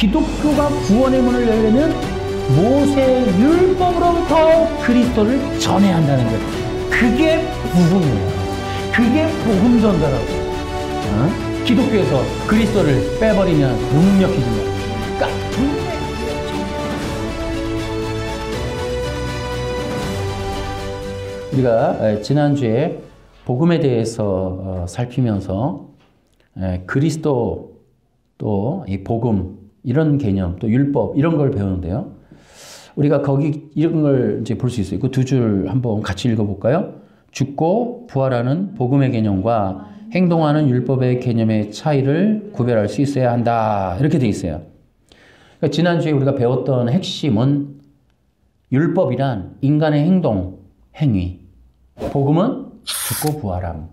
기독교가 구원의 문을 열려면 모세 율법으로부터 그리스도를 전해야 한다는 거예요. 그게 복음이에요. 그게 복음 전달하고. 기독교에서 그리스도를 빼버리면 무능력해진다. 그러니까 우리가 지난주에 복음에 대해서 살피면서 그리스도 또 이 복음 이런 개념 또 율법 이런 걸 배우는데요. 우리가 거기 이런 걸 이제 볼 수 있어요. 그 두 줄 한번 같이 읽어볼까요? 죽고 부활하는 복음의 개념과 행동하는 율법의 개념의 차이를 구별할 수 있어야 한다. 이렇게 돼 있어요. 그러니까 지난주에 우리가 배웠던 핵심은 율법이란 인간의 행동, 행위. 복음은 죽고 부활함.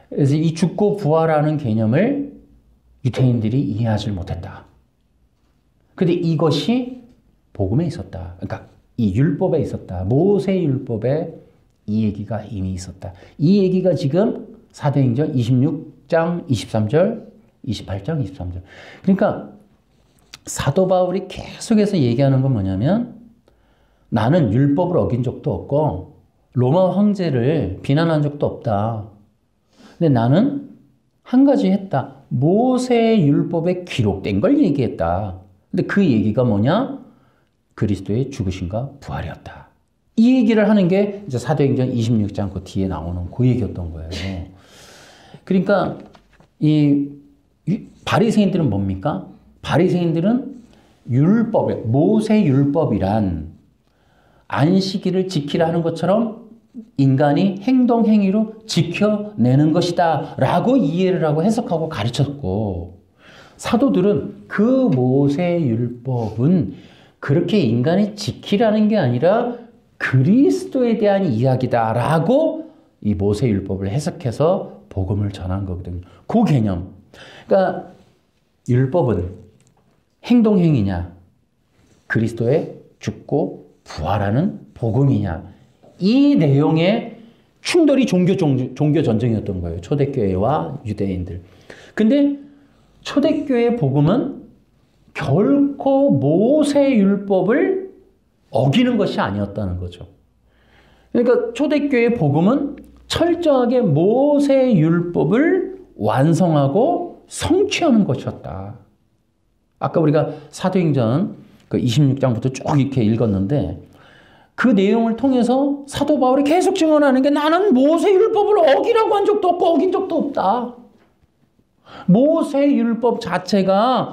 그래서 이 죽고 부활하는 개념을 유대인들이 이해하지 못했다. 근데 이것이 복음에 있었다. 그러니까 이 율법에 있었다. 모세 율법에 이 얘기가 이미 있었다. 이 얘기가 지금 사도행전 26장 23절, 28장 23절. 그러니까 사도 바울이 계속해서 얘기하는 건 뭐냐면 나는 율법을 어긴 적도 없고 로마 황제를 비난한 적도 없다. 근데 나는 한 가지 했다. 모세 율법에 기록된 걸 얘기했다. 근데 그 얘기가 뭐냐? 그리스도의 죽으심과 부활이었다. 이 얘기를 하는 게 이제 사도행전 26장 그 뒤에 나오는 그 얘기였던 거예요. 그러니까 이 바리새인들은 뭡니까? 바리새인들은 율법에 모세 율법이란 안식일을 지키라 하는 것처럼 인간이 행동 행위로 지켜내는 것이다 라고 이해를 하고 해석하고 가르쳤고, 사도들은 그 모세 율법은 그렇게 인간이 지키라는 게 아니라 그리스도에 대한 이야기다 라고 이 모세 율법을 해석해서 복음을 전한 거거든요. 그 개념. 그러니까 율법은 행동 행위냐, 그리스도의 죽고 부활하는 복음이냐, 이 내용의 충돌이 종교 전쟁이었던 거예요. 초대교회와 유대인들. 근데 초대교회의 복음은 결코 모세 율법을 어기는 것이 아니었다는 거죠. 그러니까 초대교회의 복음은 철저하게 모세 율법을 완성하고 성취하는 것이었다. 아까 우리가 사도행전 그 26장부터 쭉 이렇게 읽었는데 그 내용을 통해서 사도 바울이 계속 증언하는 게 나는 모세 율법을 어기라고 한 적도 없고 어긴 적도 없다. 모세 율법 자체가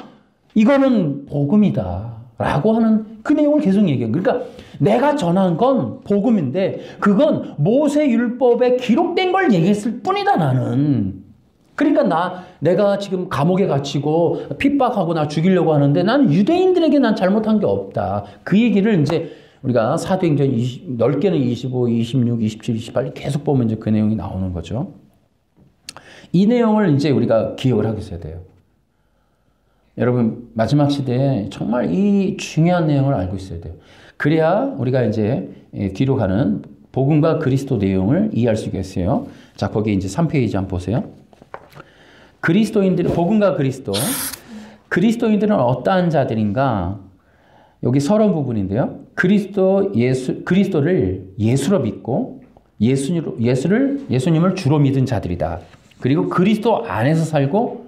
이거는 복음이다 라고 하는 그 내용을 계속 얘기해요. 그러니까 내가 전한 건 복음인데 그건 모세 율법에 기록된 걸 얘기했을 뿐이다 나는. 그러니까 내가 지금 감옥에 갇히고 핍박하고 나 죽이려고 하는데 난 유대인들에게 난 잘못한 게 없다. 그 얘기를 이제 우리가 사도행전 넓게는 25, 26, 27, 28 계속 보면 이제 그 내용이 나오는 거죠. 이 내용을 이제 우리가 기억을 하고 있어야 돼요. 여러분, 마지막 시대에 정말 이 중요한 내용을 알고 있어야 돼요. 그래야 우리가 이제 뒤로 가는 복음과 그리스도 내용을 이해할 수 있겠어요. 자, 거기 이제 3페이지 한번 보세요. 그리스도인들은, 복음과 그리스도. 그리스도인들은 어떠한 자들인가? 여기 서론 부분인데요. 그리스도를 예수로 믿고 예수님을 주로 믿은 자들이다. 그리고 그리스도 안에서 살고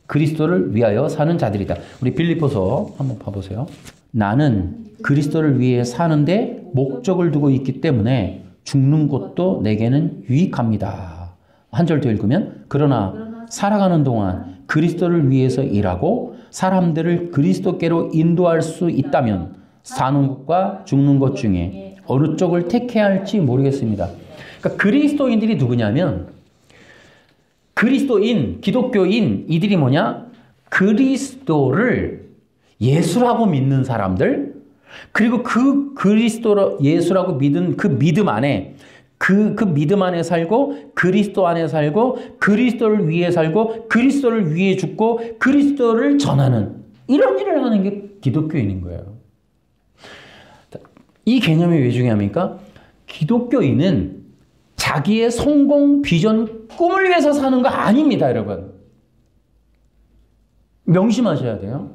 그리스도를 위하여 사는 자들이다. 우리 빌립보서 한번 봐보세요. 나는 그리스도를 위해 사는데 목적을 두고 있기 때문에 죽는 것도 내게는 유익합니다. 한 절 더 읽으면 그러나 살아가는 동안 그리스도를 위해서 일하고 사람들을 그리스도께로 인도할 수 있다면 사는 것과 죽는 것 중에 어느 쪽을 택해야 할지 모르겠습니다. 그러니까 그리스도인들이 누구냐면 그리스도인, 기독교인 이들이 뭐냐? 그리스도를 예수라고 믿는 사람들, 그리고 그 그리스도로 예수라고 믿은 그 믿음 안에 그 믿음 안에 살고 그리스도 안에 살고 그리스도를 위해 살고 그리스도를 위해 죽고 그리스도를 전하는 이런 일을 하는 게 기독교인인 거예요. 이 개념이 왜 중요합니까? 기독교인은 자기의 성공, 비전, 꿈을 위해서 사는 거 아닙니다, 여러분. 명심하셔야 돼요.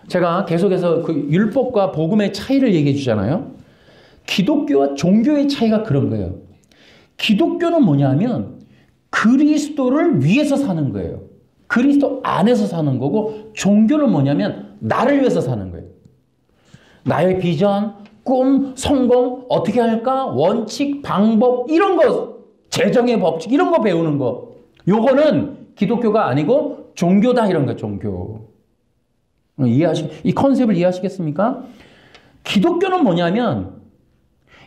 제가 계속해서 그 율법과 복음의 차이를 얘기해 주잖아요. 기독교와 종교의 차이가 그런 거예요. 기독교는 뭐냐면 그리스도를 위해서 사는 거예요. 그리스도 안에서 사는 거고, 종교는 뭐냐면 나를 위해서 사는 거예요. 나의 비전, 꿈, 성공, 어떻게 할까? 원칙, 방법, 이런 거, 재정의 법칙, 이런 거 배우는 거. 요거는 기독교가 아니고 종교다, 이런 거, 종교. 이 컨셉을 이해하시겠습니까? 기독교는 뭐냐면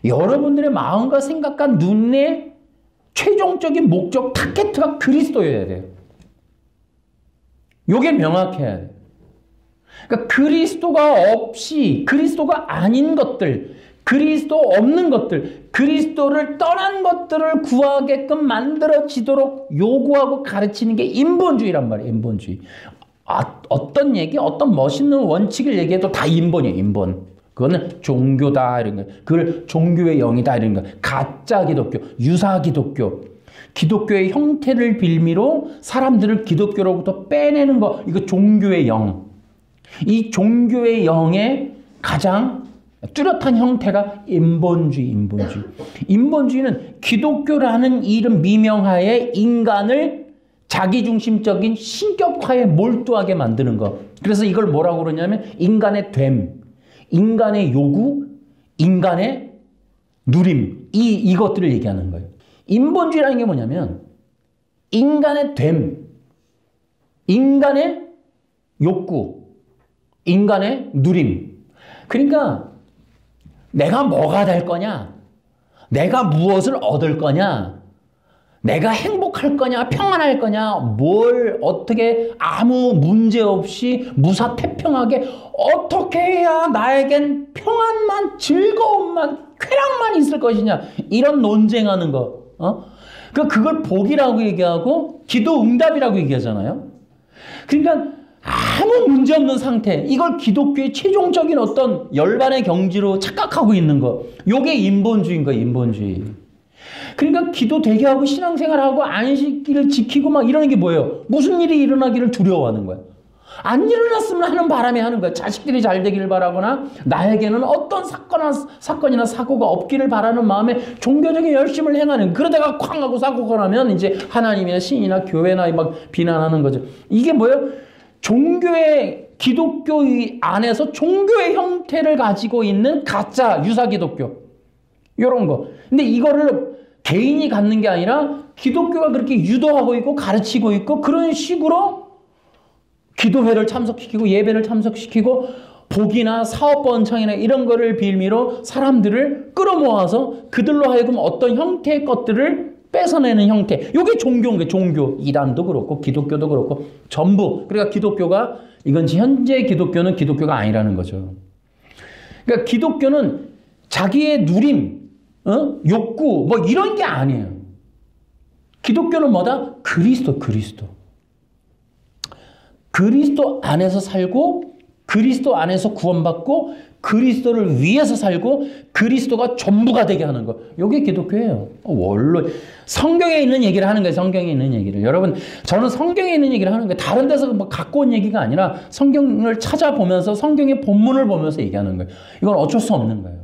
여러분들의 마음과 생각과 눈의 최종적인 목적, 타겟가 그리스도여야 돼요. 요게 명확해야 돼요. 그러니까 그리스도가 없이, 그리스도가 아닌 것들, 그리스도 없는 것들, 그리스도를 떠난 것들을 구하게끔 만들어지도록 요구하고 가르치는 게 인본주의란 말이에요. 인본주의. 어떤 얘기, 어떤 멋있는 원칙을 얘기해도 다 인본이에요. 인본. 그거는 종교다 이런 거. 그걸 종교의 영이다 이런 거. 가짜 기독교, 유사 기독교. 기독교의 형태를 빌미로 사람들을 기독교로부터 빼내는 거. 이거 종교의 영. 이 종교의 영의 가장 뚜렷한 형태가 인본주의, 인본주의. 인본주의는 기독교라는 이름 미명하에 인간을 자기중심적인 신격화에 몰두하게 만드는 거. 그래서 이걸 뭐라고 그러냐면 인간의 됨, 인간의 요구, 인간의 누림, 이것들을 얘기하는 거예요. 인본주의라는 게 뭐냐면 인간의 됨, 인간의 욕구, 인간의 누림. 그러니까 내가 뭐가 될 거냐, 내가 무엇을 얻을 거냐, 내가 행복할 거냐, 평안할 거냐, 뭘 어떻게 아무 문제 없이 무사태평하게 어떻게 해야 나에겐 평안만, 즐거움만, 쾌락만 있을 것이냐, 이런 논쟁하는 거. 그걸 복이라고 얘기하고 기도 응답이라고 얘기하잖아요. 그러니까 아무 문제 없는 상태, 이걸 기독교의 최종적인 어떤 열반의 경지로 착각하고 있는 거. 요게 인본주의인 거예요, 인본주의. 그러니까 기도 되게 하고 신앙생활하고 안식일을 지키고 막 이러는 게 뭐예요? 무슨 일이 일어나기를 두려워하는 거야. 안 일어났으면 하는 바람에 하는 거야. 자식들이 잘 되기를 바라거나 나에게는 어떤 사건이나 사고가 없기를 바라는 마음에 종교적인 열심을 행하는, 그러다가 쾅 하고 사고가 나면 이제 하나님이나 신이나 교회나 막 비난하는 거죠. 이게 뭐예요? 종교의, 기독교 안에서 종교의 형태를 가지고 있는 가짜 유사 기독교. 이런 거. 근데 이거를 개인이 갖는 게 아니라 기독교가 그렇게 유도하고 있고 가르치고 있고, 그런 식으로 기도회를 참석시키고 예배를 참석시키고 복이나 사업 번창이나 이런 거를 빌미로 사람들을 끌어모아서 그들로 하여금 어떤 형태의 것들을 뺏어내는 형태. 이게 종교인 거예요. 종교. 이단도 그렇고 기독교도 그렇고 전부. 그러니까 기독교가, 이건 현재 기독교는 기독교가 아니라는 거죠. 그러니까 기독교는 자기의 누림, 욕구 뭐 이런 게 아니에요. 기독교는 뭐다? 그리스도, 그리스도. 그리스도 안에서 살고, 그리스도 안에서 구원받고, 그리스도를 위해서 살고, 그리스도가 전부가 되게 하는 거. 이게 기독교예요. 원로. 성경에 있는 얘기를 하는 거예요. 성경에 있는 얘기를. 여러분, 저는 성경에 있는 얘기를 하는 거예요. 다른 데서 뭐 갖고 온 얘기가 아니라 성경을 찾아보면서, 성경의 본문을 보면서 얘기하는 거예요. 이건 어쩔 수 없는 거예요.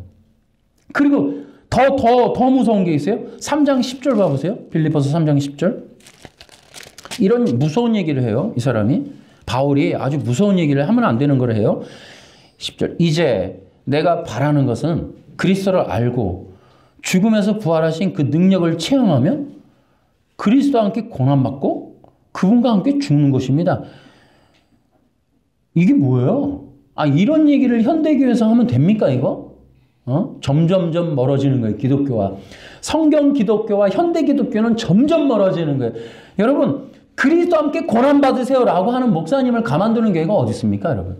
그리고 더 무서운 게 있어요. 3장 10절 봐보세요. 빌립보서 3장 10절. 이런 무서운 얘기를 해요. 이 사람이. 바울이 아주 무서운 얘기를 하면 안 되는 걸 해요. 10절. 이제 내가 바라는 것은 그리스도를 알고 죽음에서 부활하신 그 능력을 체험하면 그리스도와 함께 고난받고 그분과 함께 죽는 것입니다. 이게 뭐예요? 이런 얘기를 현대교회에서 하면 됩니까, 이거? 점점점 멀어지는 거예요, 기독교와. 성경 기독교와 현대 기독교는 점점 멀어지는 거예요. 여러분, 그리스도와 함께 고난받으세요라고 하는 목사님을 가만두는 교회가 어디 있습니까, 여러분?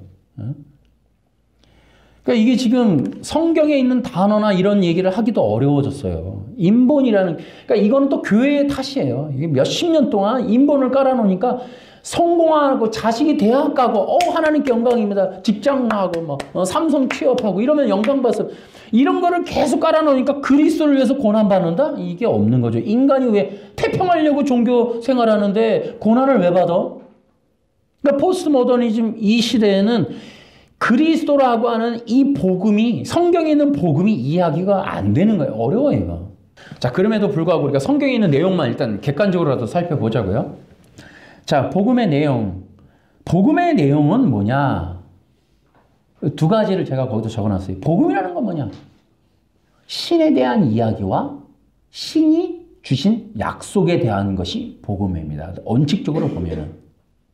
그러니까 이게 지금 성경에 있는 단어나 이런 얘기를 하기도 어려워졌어요. 인본이라는, 그러니까 이거는 또 교회의 탓이에요. 이게 몇십 년 동안 인본을 깔아놓으니까 성공하고 자식이 대학 가고 하나님께 영광입니다. 직장 나고 삼성 취업하고 이러면 영광 받았어. 이런 거를 계속 깔아놓으니까 그리스도를 위해서 고난받는다? 이게 없는 거죠. 인간이 왜 태평하려고 종교 생활하는데 고난을 왜 받아? 그러니까 포스트 모더니즘 이 시대에는 그리스도라고 하는 이 복음이, 성경에 있는 복음이 이해하기가 안 되는 거예요. 어려워요, 이거. 자, 그럼에도 불구하고 우리가 성경에 있는 내용만 일단 객관적으로라도 살펴보자고요. 자, 복음의 내용. 복음의 내용은 뭐냐? 두 가지를 제가 거기다 적어놨어요. 복음이라는 건 뭐냐? 신에 대한 이야기와 신이 주신 약속에 대한 것이 복음입니다. 원칙적으로 보면은.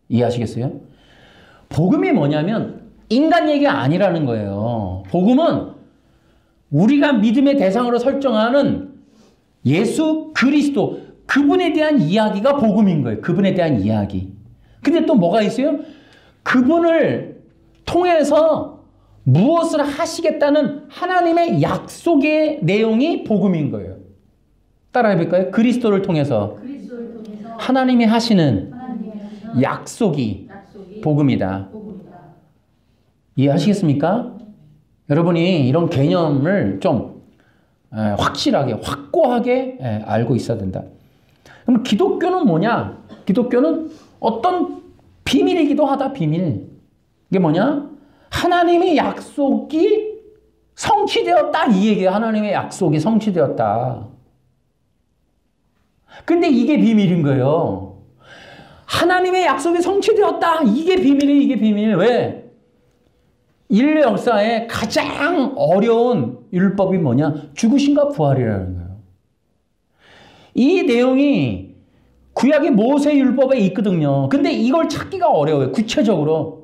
이해하시겠어요? 복음이 뭐냐면 인간 얘기가 아니라는 거예요. 복음은 우리가 믿음의 대상으로 설정하는 예수 그리스도, 그분에 대한 이야기가 복음인 거예요. 그분에 대한 이야기. 근데 또 뭐가 있어요? 그분을 통해서 무엇을 하시겠다는 하나님의 약속의 내용이 복음인 거예요. 따라해볼까요? 그리스도를 통해서 하나님이 하시는 약속이 복음이다. 이해하시겠습니까? 여러분이 이런 개념을 좀 확실하게, 확고하게 알고 있어야 된다. 그럼 기독교는 뭐냐? 기독교는 어떤 비밀이기도 하다, 비밀. 이게 뭐냐? 하나님의 약속이 성취되었다. 이 얘기예요. 하나님의 약속이 성취되었다. 근데 이게 비밀인 거예요. 하나님의 약속이 성취되었다. 이게 비밀이에요. 이게 비밀. 왜? 인류 역사에 가장 어려운 율법이 뭐냐? 죽으심과 부활이라는 거예요. 이 내용이 구약의 모세 율법에 있거든요. 근데 이걸 찾기가 어려워요. 구체적으로.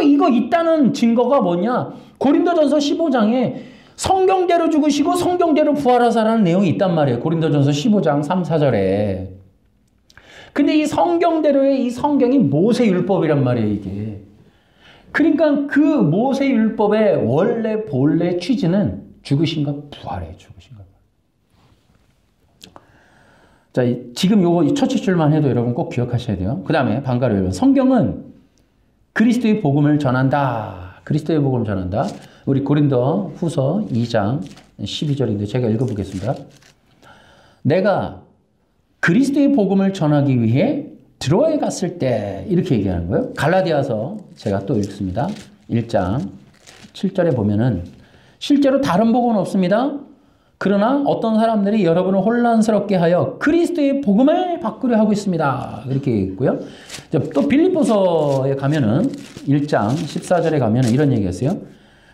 이거 있다는 증거가 뭐냐? 고린도전서 15장에 성경대로 죽으시고 성경대로 부활하사라는 내용이 있단 말이에요. 고린도전서 15장 3, 4절에. 근데 이 성경대로의 이 성경이 모세 율법이란 말이에요, 이게. 그러니까 그 모세 율법의 원래 본래 취지는 죽으신가 부활이에요. 죽으신가. 자, 지금 요거 첫 줄만 해도 여러분 꼭 기억하셔야 돼요. 그 다음에 방가로 여러분, 성경은 그리스도의 복음을 전한다. 그리스도의 복음을 전한다. 우리 고린도 후서 2장 12절인데 제가 읽어보겠습니다. 내가 그리스도의 복음을 전하기 위해 드로아에 갔을 때 이렇게 얘기하는 거예요. 갈라디아서 제가 또 읽습니다. 1장 7절에 보면은 실제로 다른 복음은 없습니다. 그러나 어떤 사람들이 여러분을 혼란스럽게 하여 그리스도의 복음을 바꾸려 하고 있습니다. 이렇게 있고요. 또 빌립보서에 가면은 1장 14절에 가면은 이런 얘기했어요.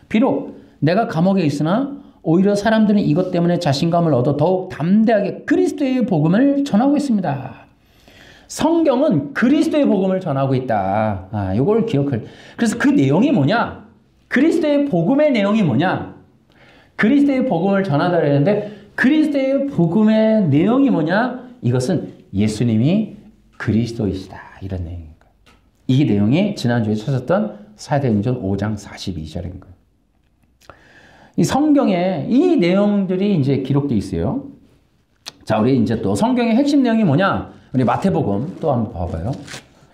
비록 내가 감옥에 있으나 오히려 사람들은 이것 때문에 자신감을 얻어 더욱 담대하게 그리스도의 복음을 전하고 있습니다. 성경은 그리스도의 복음을 전하고 있다. 이걸 기억할. 그래서 그 내용이 뭐냐? 그리스도의 복음의 내용이 뭐냐? 그리스도의 복음을 전하다 그랬는데 그리스도의 복음의 내용이 뭐냐? 이것은 예수님이 그리스도이시다. 이런 내용인 거예요. 이 내용이 지난주에 찾았던 사도행전 5장 42절인 거예요. 이 성경에 이 내용들이 이제 기록되어 있어요. 자, 우리 이제 또 성경의 핵심 내용이 뭐냐? 우리 마태복음 또 한번 봐봐요.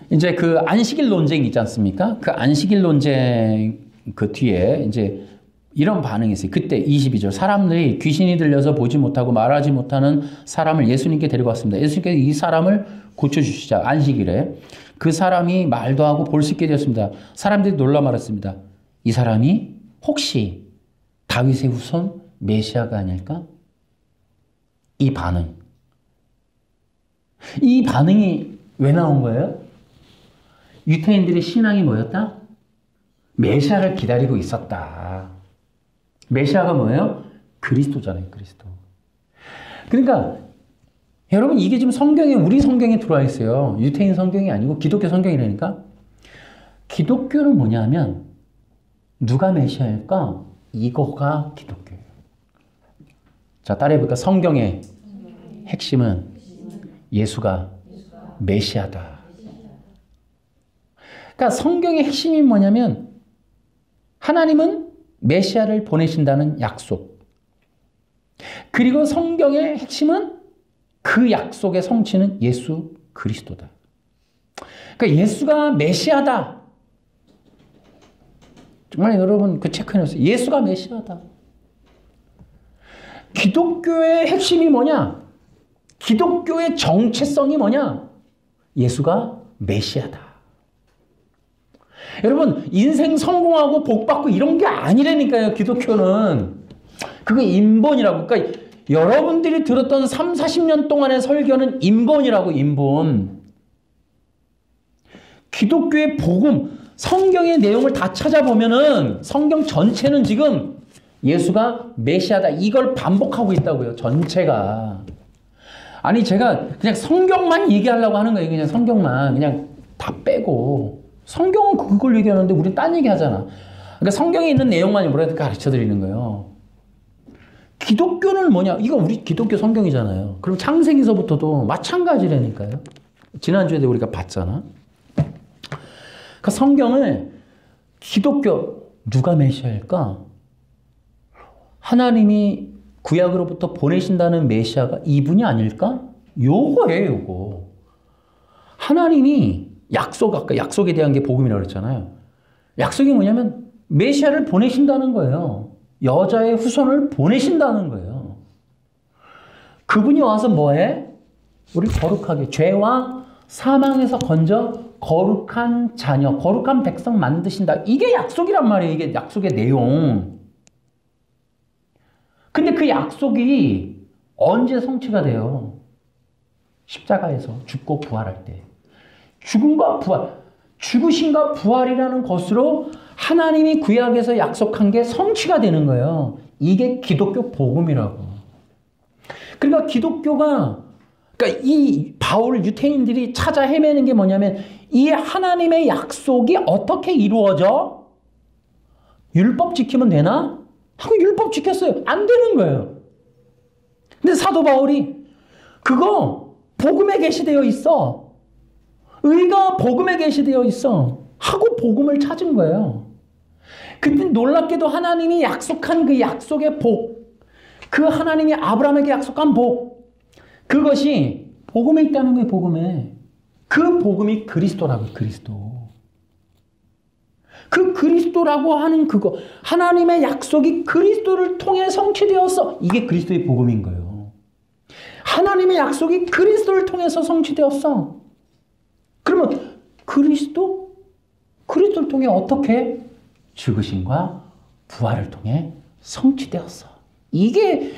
이제 그 안식일 논쟁 있지 않습니까? 그 안식일 논쟁 그 뒤에 이제 이런 반응이 있어요. 그때 22절. 사람들이 귀신이 들려서 보지 못하고 말하지 못하는 사람을 예수님께 데리고 왔습니다. 예수님께서 이 사람을 고쳐주시자. 안식일에. 그 사람이 말도 하고 볼 수 있게 되었습니다. 사람들이 놀라 말했습니다. 이 사람이 혹시 다윗의 후손 메시아가 아닐까? 이 반응. 이 반응이 왜 나온 거예요? 유태인들의 신앙이 뭐였다? 메시아를 기다리고 있었다. 메시아가 뭐예요? 그리스도잖아요. 그리스도. 그러니까 여러분 이게 지금 성경에 우리 성경에 들어와 있어요. 유태인 성경이 아니고 기독교 성경이라니까. 기독교는 뭐냐면 누가 메시아일까? 이거가 기독교예요. 자, 따라해볼까? 성경의 핵심은 예수가 메시아다. 그러니까 성경의 핵심이 뭐냐면 하나님은 메시아를 보내신다는 약속. 그리고 성경의 핵심은 그 약속의 성취는 예수 그리스도다. 그러니까 예수가 메시아다. 정말 여러분 그 체크해놓으세요. 예수가 메시아다. 기독교의 핵심이 뭐냐? 기독교의 정체성이 뭐냐? 예수가 메시아다. 여러분 인생 성공하고 복 받고 이런 게 아니라니까요. 기독교는. 그거 인본이라고. 그러니까 여러분들이 들었던 3, 40년 동안의 설교는 인본이라고. 인본. 기독교의 복음, 성경의 내용을 다 찾아보면은 성경 전체는 지금 예수가 메시아다 이걸 반복하고 있다고요. 전체가. 아니 제가 그냥 성경만 얘기하려고 하는 거예요. 그냥 성경만 그냥 다 빼고. 성경은 그걸 얘기하는데 우린 딴 얘기 하잖아. 그러니까 성경에 있는 내용만 우리한테 가르쳐 드리는 거예요. 기독교는 뭐냐? 이거 우리 기독교 성경이잖아요. 그럼 창세기서부터도 마찬가지라니까요. 지난주에도 우리가 봤잖아. 그러니까 성경을 기독교 누가 메시아일까? 하나님이 구약으로부터 보내신다는 메시아가 이분이 아닐까? 요거예요, 요거. 하나님이 아까 약속에 대한 게 복음이라고 그랬잖아요. 약속이 뭐냐면 메시아를 보내신다는 거예요. 여자의 후손을 보내신다는 거예요. 그분이 와서 뭐해? 우리 거룩하게 죄와 사망에서 건져 거룩한 자녀, 거룩한 백성 만드신다. 이게 약속이란 말이에요. 이게 약속의 내용. 근데 그 약속이 언제 성취가 돼요? 십자가에서 죽고 부활할 때. 죽음과 부활, 죽으심과 부활이라는 것으로 하나님이 구약에서 약속한 게 성취가 되는 거예요. 이게 기독교 복음이라고. 그러니까 기독교가, 그러니까 이 바울 유태인들이 찾아 헤매는 게 뭐냐면 이 하나님의 약속이 어떻게 이루어져? 율법 지키면 되나? 하고 율법 지켰어요. 안 되는 거예요. 근데 사도 바울이 그거 복음에 게시되어 있어. 의가 복음에 게시되어 있어. 하고 복음을 찾은 거예요. 그때 놀랍게도 하나님이 약속한 그 약속의 복, 그 하나님이 아브라함에게 약속한 복, 그것이 복음에 있다는 거예요. 복음에. 그 복음이 그리스도라고. 그리스도. 그 그리스도라고 하는 그거, 하나님의 약속이 그리스도를 통해 성취되었어. 이게 그리스도의 복음인 거예요. 하나님의 약속이 그리스도를 통해서 성취되었어. 그러면 그리스도를 통해 어떻게? 죽으심과 부활을 통해 성취되었어. 이게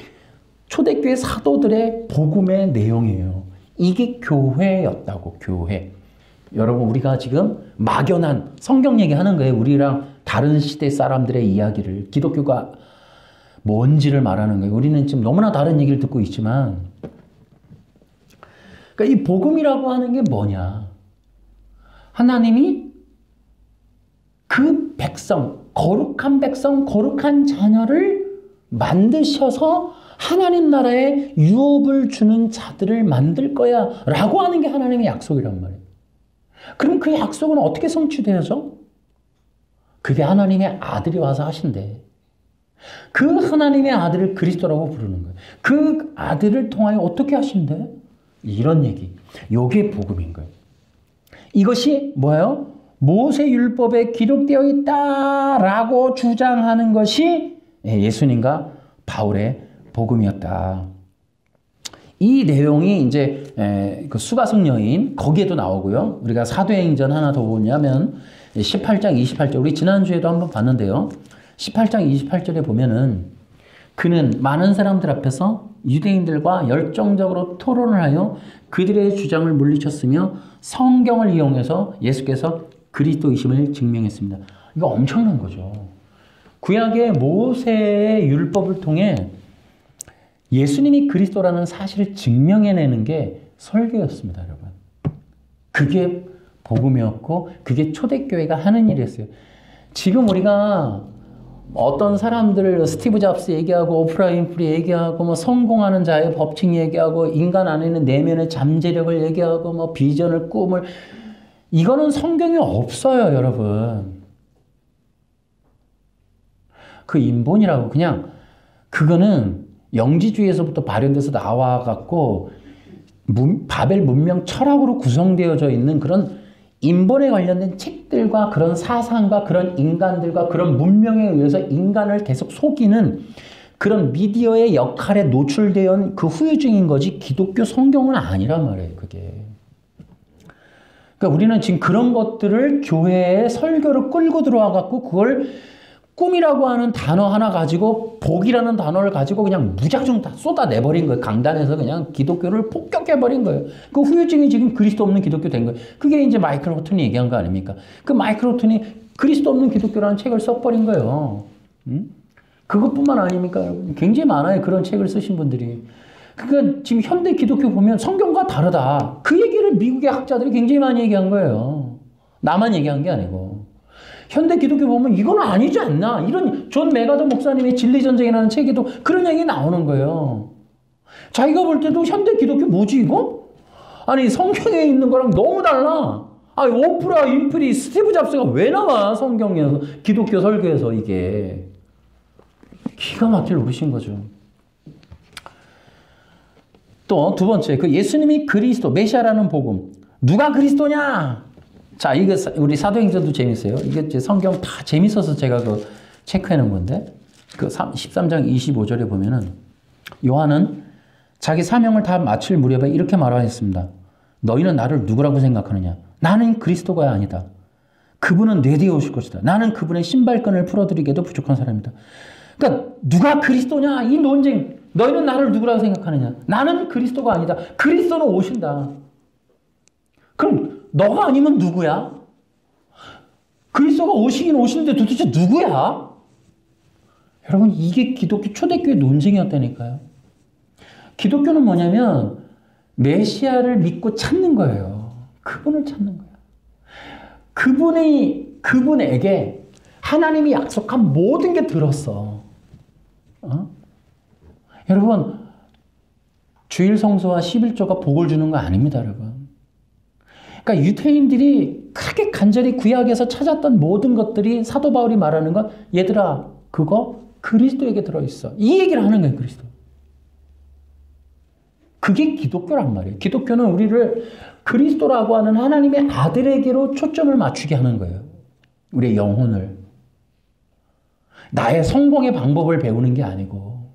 초대교회 사도들의 복음의 내용이에요. 이게 교회였다고. 교회. 여러분 우리가 지금 막연한 성경 얘기하는 거예요. 우리랑 다른 시대 사람들의 이야기를, 기독교가 뭔지를 말하는 거예요. 우리는 지금 너무나 다른 얘기를 듣고 있지만, 그러니까 이 복음이라고 하는 게 뭐냐? 하나님이 그 백성, 거룩한 자녀를 만드셔서 하나님 나라에 유업을 주는 자들을 만들 거야 라고 하는 게 하나님의 약속이란 말이에요. 그럼 그 약속은 어떻게 성취되죠? 그게 하나님의 아들이 와서 하신대. 그 하나님의 아들을 그리스도라고 부르는 거예요. 그 아들을 통하여 어떻게 하신대? 이런 얘기. 이게 복음인 거예요. 이것이 뭐예요? 모세율법에 기록되어 있다라고 주장하는 것이 예수님과 바울의 복음이었다. 이 내용이 이제 그 수가성 여인 거기에도 나오고요. 우리가 사도행전 하나 더 보냐면 18장 28절 우리 지난주에도 한번 봤는데요. 18장 28절에 보면은 그는 많은 사람들 앞에서 유대인들과 열정적으로 토론을 하여 그들의 주장을 물리쳤으며 성경을 이용해서 예수께서 그리스도이심을 증명했습니다. 이거 엄청난 거죠. 구약의 모세의 율법을 통해 예수님이 그리스도라는 사실을 증명해내는 게 설교였습니다, 여러분. 그게 복음이었고 그게 초대교회가 하는 일이었어요. 지금 우리가 어떤 사람들 스티브 잡스 얘기하고 오프라 윈프리 얘기하고 뭐 성공하는 자의 법칙 얘기하고 인간 안에 있는 내면의 잠재력을 얘기하고 뭐 비전을 꿈을 이거는 성경에 없어요, 여러분. 그 인본이라고 그냥 그거는 영지주의에서부터 발현돼서 나와갖고 바벨 문명 철학으로 구성되어져 있는 그런 인본에 관련된 책들과 그런 사상과 그런 인간들과 그런 문명에 의해서 인간을 계속 속이는 그런 미디어의 역할에 노출되어 그 후유증인 거지 기독교 성경은 아니란 말이에요. 그게. 그러니까 우리는 지금 그런 것들을 교회에 설교를 끌고 들어와 갖고 그걸 꿈이라고 하는 단어 하나 가지고 복이라는 단어를 가지고 그냥 무작정 다 쏟아내버린 거예요. 강단에서 그냥 기독교를 폭격해버린 거예요. 그 후유증이 지금 그리스도 없는 기독교 된 거예요. 그게 이제 마이클 호튼이 얘기한 거 아닙니까? 그 마이클 호튼이 그리스도 없는 기독교라는 책을 써버린 거예요. 그것뿐만 아닙니까, 여러분? 굉장히 많아요. 그런 책을 쓰신 분들이. 그러니까 지금 현대 기독교 보면 성경과 다르다. 그 얘기를 미국의 학자들이 굉장히 많이 얘기한 거예요. 나만 얘기한 게 아니고. 현대 기독교 보면 이건 아니지 않나. 이런 존 메가더 목사님의 진리전쟁이라는 책에도 그런 얘기 나오는 거예요. 자기가 볼 때도 현대 기독교 뭐지 이거? 아니 성경에 있는 거랑 너무 달라. 아니 오프라 윈프리 스티브 잡스가 왜 나와 성경에서 기독교 설교에서 이게. 기가 막힐 노릇인 거죠. 또 두 번째, 그 예수님이 그리스도, 메시아라는 복음. 누가 그리스도냐? 자, 이거 우리 사도행전도 재밌어요. 이게 제 성경 다 재밌어서 제가 그 체크해 놓은 건데, 그 13장 25절에 보면은 요한은 자기 사명을 다 마칠 무렵에 이렇게 말하였습니다. 너희는 나를 누구라고 생각하느냐? 나는 그리스도가 아니다. 그분은 뇌대에 오실 것이다. 나는 그분의 신발끈을 풀어드리기에도 부족한 사람이다. 그러니까 누가 그리스도냐? 이 논쟁. 너희는 나를 누구라고 생각하느냐? 나는 그리스도가 아니다. 그리스도는 오신다. 그럼 너가 아니면 누구야? 그리스도가 오시긴 오시는데 도대체 누구야? 여러분 이게 기독교 초대교회 논쟁이었다니까요. 기독교는 뭐냐면 메시아를 믿고 찾는 거예요. 그분을 찾는 거예요. 그분에게 하나님이 약속한 모든 게 들었어. 여러분 주일 성수와 11조가 복을 주는 거 아닙니다, 여러분. 그러니까 유대인들이 크게 간절히 구약에서 찾았던 모든 것들이 사도 바울이 말하는 건 얘들아 그거 그리스도에게 들어있어. 이 얘기를 하는 거예요, 그리스도. 그게 기독교란 말이에요. 기독교는 우리를 그리스도라고 하는 하나님의 아들에게로 초점을 맞추게 하는 거예요. 우리의 영혼을. 나의 성공의 방법을 배우는 게 아니고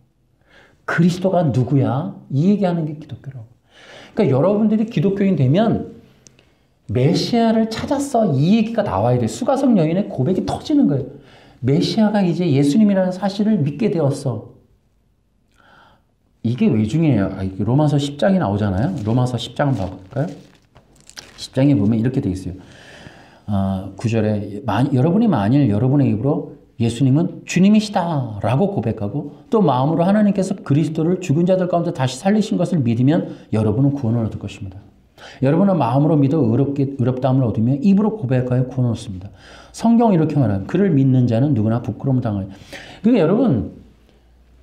그리스도가 누구야? 이 얘기하는 게 기독교라고. 그러니까 여러분들이 기독교인 되면 메시아를 찾았어. 이 얘기가 나와야 돼. 수가성 여인의 고백이 터지는 거예요. 메시아가 이제 예수님이라는 사실을 믿게 되었어. 이게 왜 중요해요? 로마서 10장이 나오잖아요. 로마서 10장 봐볼까요? 10장에 보면 이렇게 돼 있어요. 9절에 여러분이 만일 여러분의 입으로 예수님은 주님이시다 라고 고백하고 또 마음으로 하나님께서 그리스도를 죽은 자들 가운데 다시 살리신 것을 믿으면 여러분은 구원을 얻을 것입니다. 여러분은 마음으로 믿어 의롭다함을 얻으며 입으로 고백하여 구원을 얻습니다. 성경은 이렇게 말합니다. 그를 믿는 자는 누구나 부끄러움을 당하여. 그러니까 여러분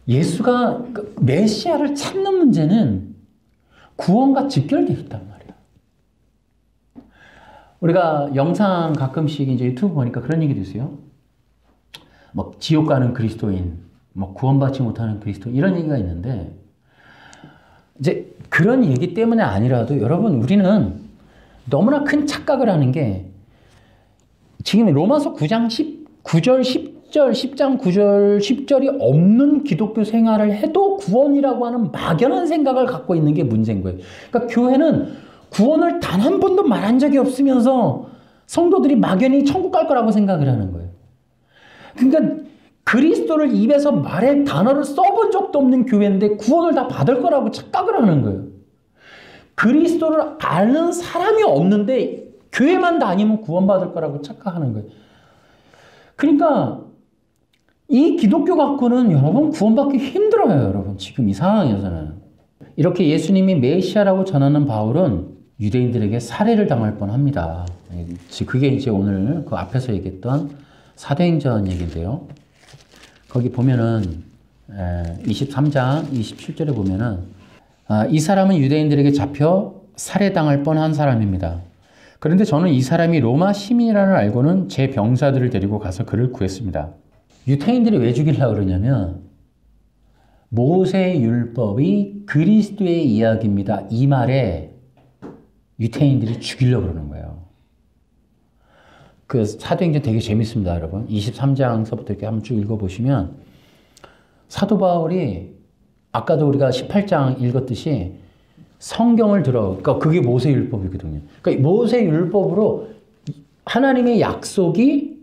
예수가 메시아를 찾는 문제는 구원과 직결되어 있단 말이에요. 우리가 영상 가끔씩 이제 유튜브 보니까 그런 얘기도 있어요. 뭐 지옥 가는 그리스도인, 뭐 구원받지 못하는 그리스도인 이런 얘기가 있는데 이제 그런 얘기 때문에 아니라도 여러분 우리는 너무나 큰 착각을 하는 게 지금 로마서 9장 9절 10절 10장 9절 10절이 없는 기독교 생활을 해도 구원이라고 하는 막연한 생각을 갖고 있는 게 문제인 거예요. 그러니까 교회는 구원을 단 한 번도 말한 적이 없으면서 성도들이 막연히 천국 갈 거라고 생각을 하는 거예요. 그러니까 그리스도를 입에서 말의 단어를 써본 적도 없는 교회인데 구원을 다 받을 거라고 착각을 하는 거예요. 그리스도를 아는 사람이 없는데 교회만 다니면 구원받을 거라고 착각하는 거예요. 그러니까 이 기독교 갖고는 여러분 구원받기 힘들어요. 여러분 지금 이 상황에서는. 이렇게 예수님이 메시아라고 전하는 바울은 유대인들에게 살해를 당할 뻔합니다. 그게 이제 오늘 그 앞에서 얘기했던 사도행전 얘기인데요. 거기 보면은 23장 27절에 보면은 이 사람은 유대인들에게 잡혀 살해당할 뻔한 사람입니다. 그런데 저는 이 사람이 로마 시민이라는 알고는 제 병사들을 데리고 가서 그를 구했습니다. 유대인들이 왜 죽이려고 그러냐면 모세의 율법이 그리스도의 이야기입니다. 이 말에 유대인들이 죽이려고 그러는 거예요. 그 사도행전 되게 재밌습니다, 여러분. 23장서부터 이렇게 한번 쭉 읽어보시면 사도 바울이 아까도 우리가 18장 읽었듯이 성경을 그러니까 그게 모세율법이거든요. 그러니까 모세율법으로 하나님의 약속이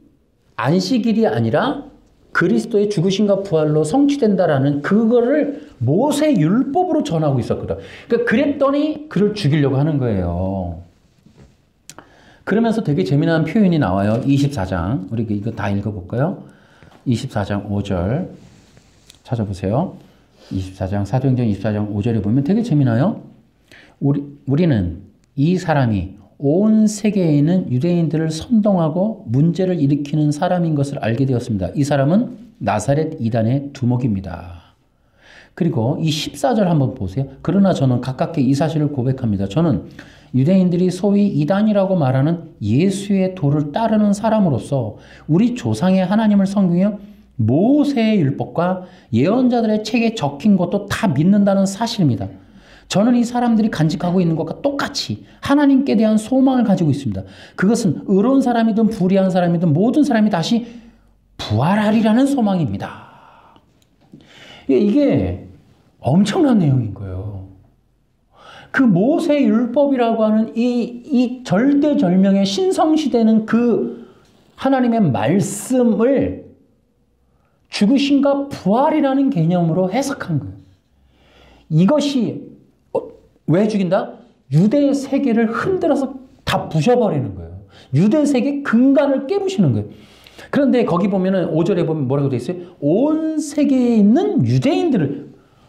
안식일이 아니라 그리스도의 죽으심과 부활로 성취된다라는 그거를 모세율법으로 전하고 있었거든. 그러니까 그랬더니 그를 죽이려고 하는 거예요. 그러면서 되게 재미난 표현이 나와요. 24장. 우리 이거 다 읽어볼까요? 24장 5절 찾아보세요. 24장 사도행전 24장 5절에 보면 되게 재미나요. 우리는 이 사람이 온 세계에 있는 유대인들을 선동하고 문제를 일으키는 사람인 것을 알게 되었습니다. 이 사람은 나사렛 이단의 두목입니다. 그리고 이 14절 한번 보세요. 그러나 저는 가깝게 이 사실을 고백합니다. 저는 유대인들이 소위 이단이라고 말하는 예수의 도를 따르는 사람으로서 우리 조상의 하나님을 섬기며 모세의 율법과 예언자들의 책에 적힌 것도 다 믿는다는 사실입니다. 저는 이 사람들이 간직하고 있는 것과 똑같이 하나님께 대한 소망을 가지고 있습니다. 그것은 의로운 사람이든 불의한 사람이든 모든 사람이 다시 부활하리라는 소망입니다. 이게 엄청난 내용인 거예요. 그 모세율법이라고 하는 이 절대절명의 신성시대는 그 하나님의 말씀을 죽으심과 부활이라는 개념으로 해석한 거예요. 이것이 왜 죽인다? 유대 세계를 흔들어서 다 부셔버리는 거예요. 유대 세계 근간을 깨부시는 거예요. 그런데 거기 보면은 5절에 보면 뭐라고 돼 있어요? 온 세계에 있는 유대인들을,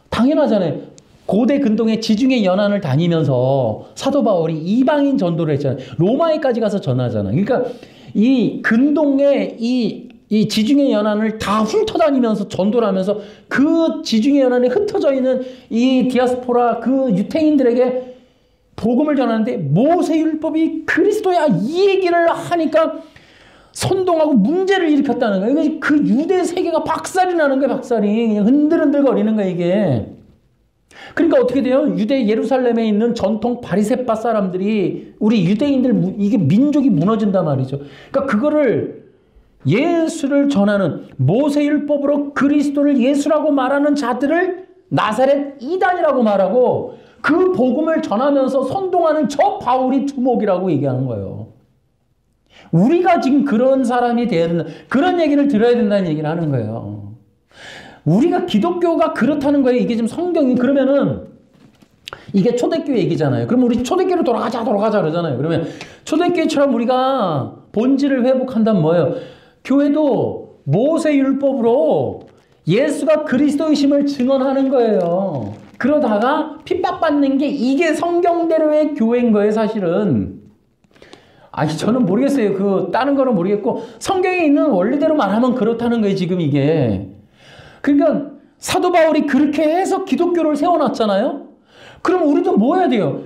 당연하잖아요. 고대 근동의 지중해 연안을 다니면서 사도 바울이 이방인 전도를 했잖아요. 로마에까지 가서 전하잖아요. 그러니까 이 근동의 이 지중해 연안을 다 훑어다니면서 전도를 하면서 그 지중해 연안에 흩어져 있는 이 디아스포라 그 유태인들에게 복음을 전하는데 모세율법이 그리스도야 이 얘기를 하니까 선동하고 문제를 일으켰다는 거예요. 그 유대 세계가 박살이 나는 거예요. 박살이 그냥 흔들흔들거리는 거예요. 이게. 그러니까 어떻게 돼요? 유대 예루살렘에 있는 전통 바리새파 사람들이 우리 유대인들 이게 민족이 무너진단 말이죠. 그러니까 그거를 예수를 전하는 모세율법으로 그리스도를 예수라고 말하는 자들을 나사렛 이단이라고 말하고 그 복음을 전하면서 선동하는 저 바울이 두목이라고 얘기하는 거예요. 우리가 지금 그런 사람이 돼야 된다. 그런 얘기를 들어야 된다는 얘기를 하는 거예요. 우리가 기독교가 그렇다는 거예요. 이게 지금 성경이 그러면은 이게 초대교회 얘기잖아요. 그럼 우리 초대교회로 돌아가자 그러잖아요. 그러면 초대교회처럼 우리가 본질을 회복한다면 뭐예요? 교회도 모세율법으로 예수가 그리스도이심을 증언하는 거예요. 그러다가 핍박받는 게 이게 성경대로의 교회인 거예요, 사실은. 아니, 저는 모르겠어요. 그, 다른 거는 모르겠고, 성경에 있는 원리대로 말하면 그렇다는 거예요, 지금 이게. 그러니까, 사도 바울이 그렇게 해서 기독교를 세워놨잖아요? 그럼 우리도 뭐 해야 돼요?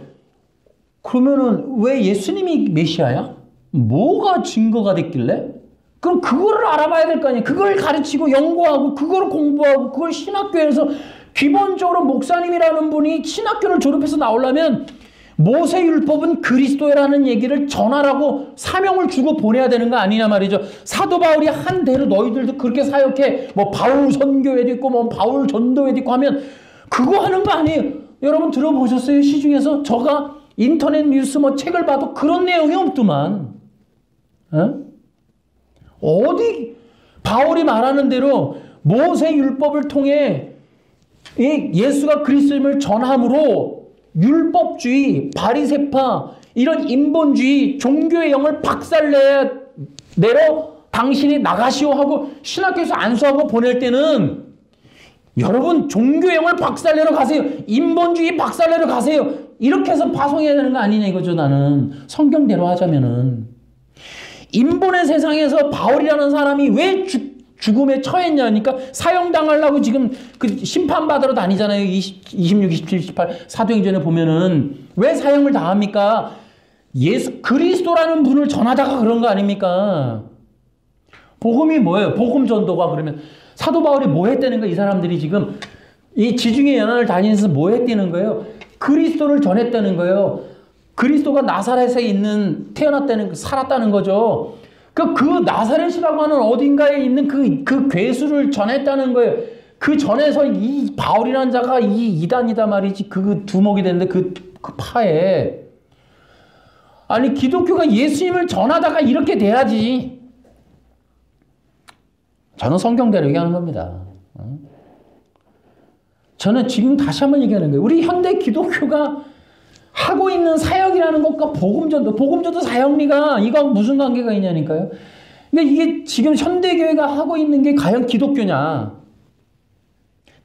그러면은, 왜 예수님이 메시아야? 뭐가 증거가 됐길래? 그럼 그거를 알아봐야 될 거 아니에요. 그걸 가르치고 연구하고 그걸 공부하고 그걸 신학교에서 기본적으로 목사님이라는 분이 신학교를 졸업해서 나오려면 모세율법은 그리스도라는 얘기를 전하라고 사명을 주고 보내야 되는 거 아니냐 말이죠. 사도 바울이 한 대로 너희들도 그렇게 사역해. 뭐 바울 선교회도 있고 뭐 바울 전도회도 있고 하면 그거 하는 거 아니에요. 여러분 들어보셨어요? 시중에서 저가 인터넷 뉴스 뭐 책을 봐도 그런 내용이 없더만. 어디 바울이 말하는 대로 모세율법을 통해 예수가 그리스도임을 전함으로 율법주의, 바리새파 이런 인본주의, 종교의 영을 박살내러 당신이 나가시오 하고 신학교에서 안수하고 보낼 때는 여러분 종교의 영을 박살내러 가세요. 인본주의 박살내러 가세요. 이렇게 해서 파송해야 되는 거 아니냐 이거죠. 나는 성경대로 하자면은. 인본의 세상에서 바울이라는 사람이 왜 죽음에 처했냐니까 사형당하려고 지금 그 심판받으러 다니잖아요. 26, 27, 28 사도행전에 보면은 왜 사형을 당합니까? 예수 그리스도라는 분을 전하다가 그런 거 아닙니까? 복음이 뭐예요? 복음 전도가 그러면 사도 바울이 뭐 했다는 거예요? 이 사람들이 지금 이 지중해 연안을 다니면서 뭐 했다는 거예요? 그리스도를 전했다는 거예요. 그리스도가 나사렛에 태어났다는, 살았다는 거죠. 그 나사렛이라고 하는 어딘가에 있는 그 괴수를 전했다는 거예요. 그 전에서 이 바울이라는 자가 이 이단이다 말이지. 그 두목이 됐는데 그 파에. 아니, 기독교가 예수님을 전하다가 이렇게 돼야지. 저는 성경대로 얘기하는 겁니다. 저는 지금 다시 한번 얘기하는 거예요. 우리 현대 기독교가 하고 있는 사역이라는 것과 복음전도 사역리가 이거하고 무슨 관계가 있냐니까요. 그러니까 이게 지금 현대교회가 하고 있는 게 과연 기독교냐.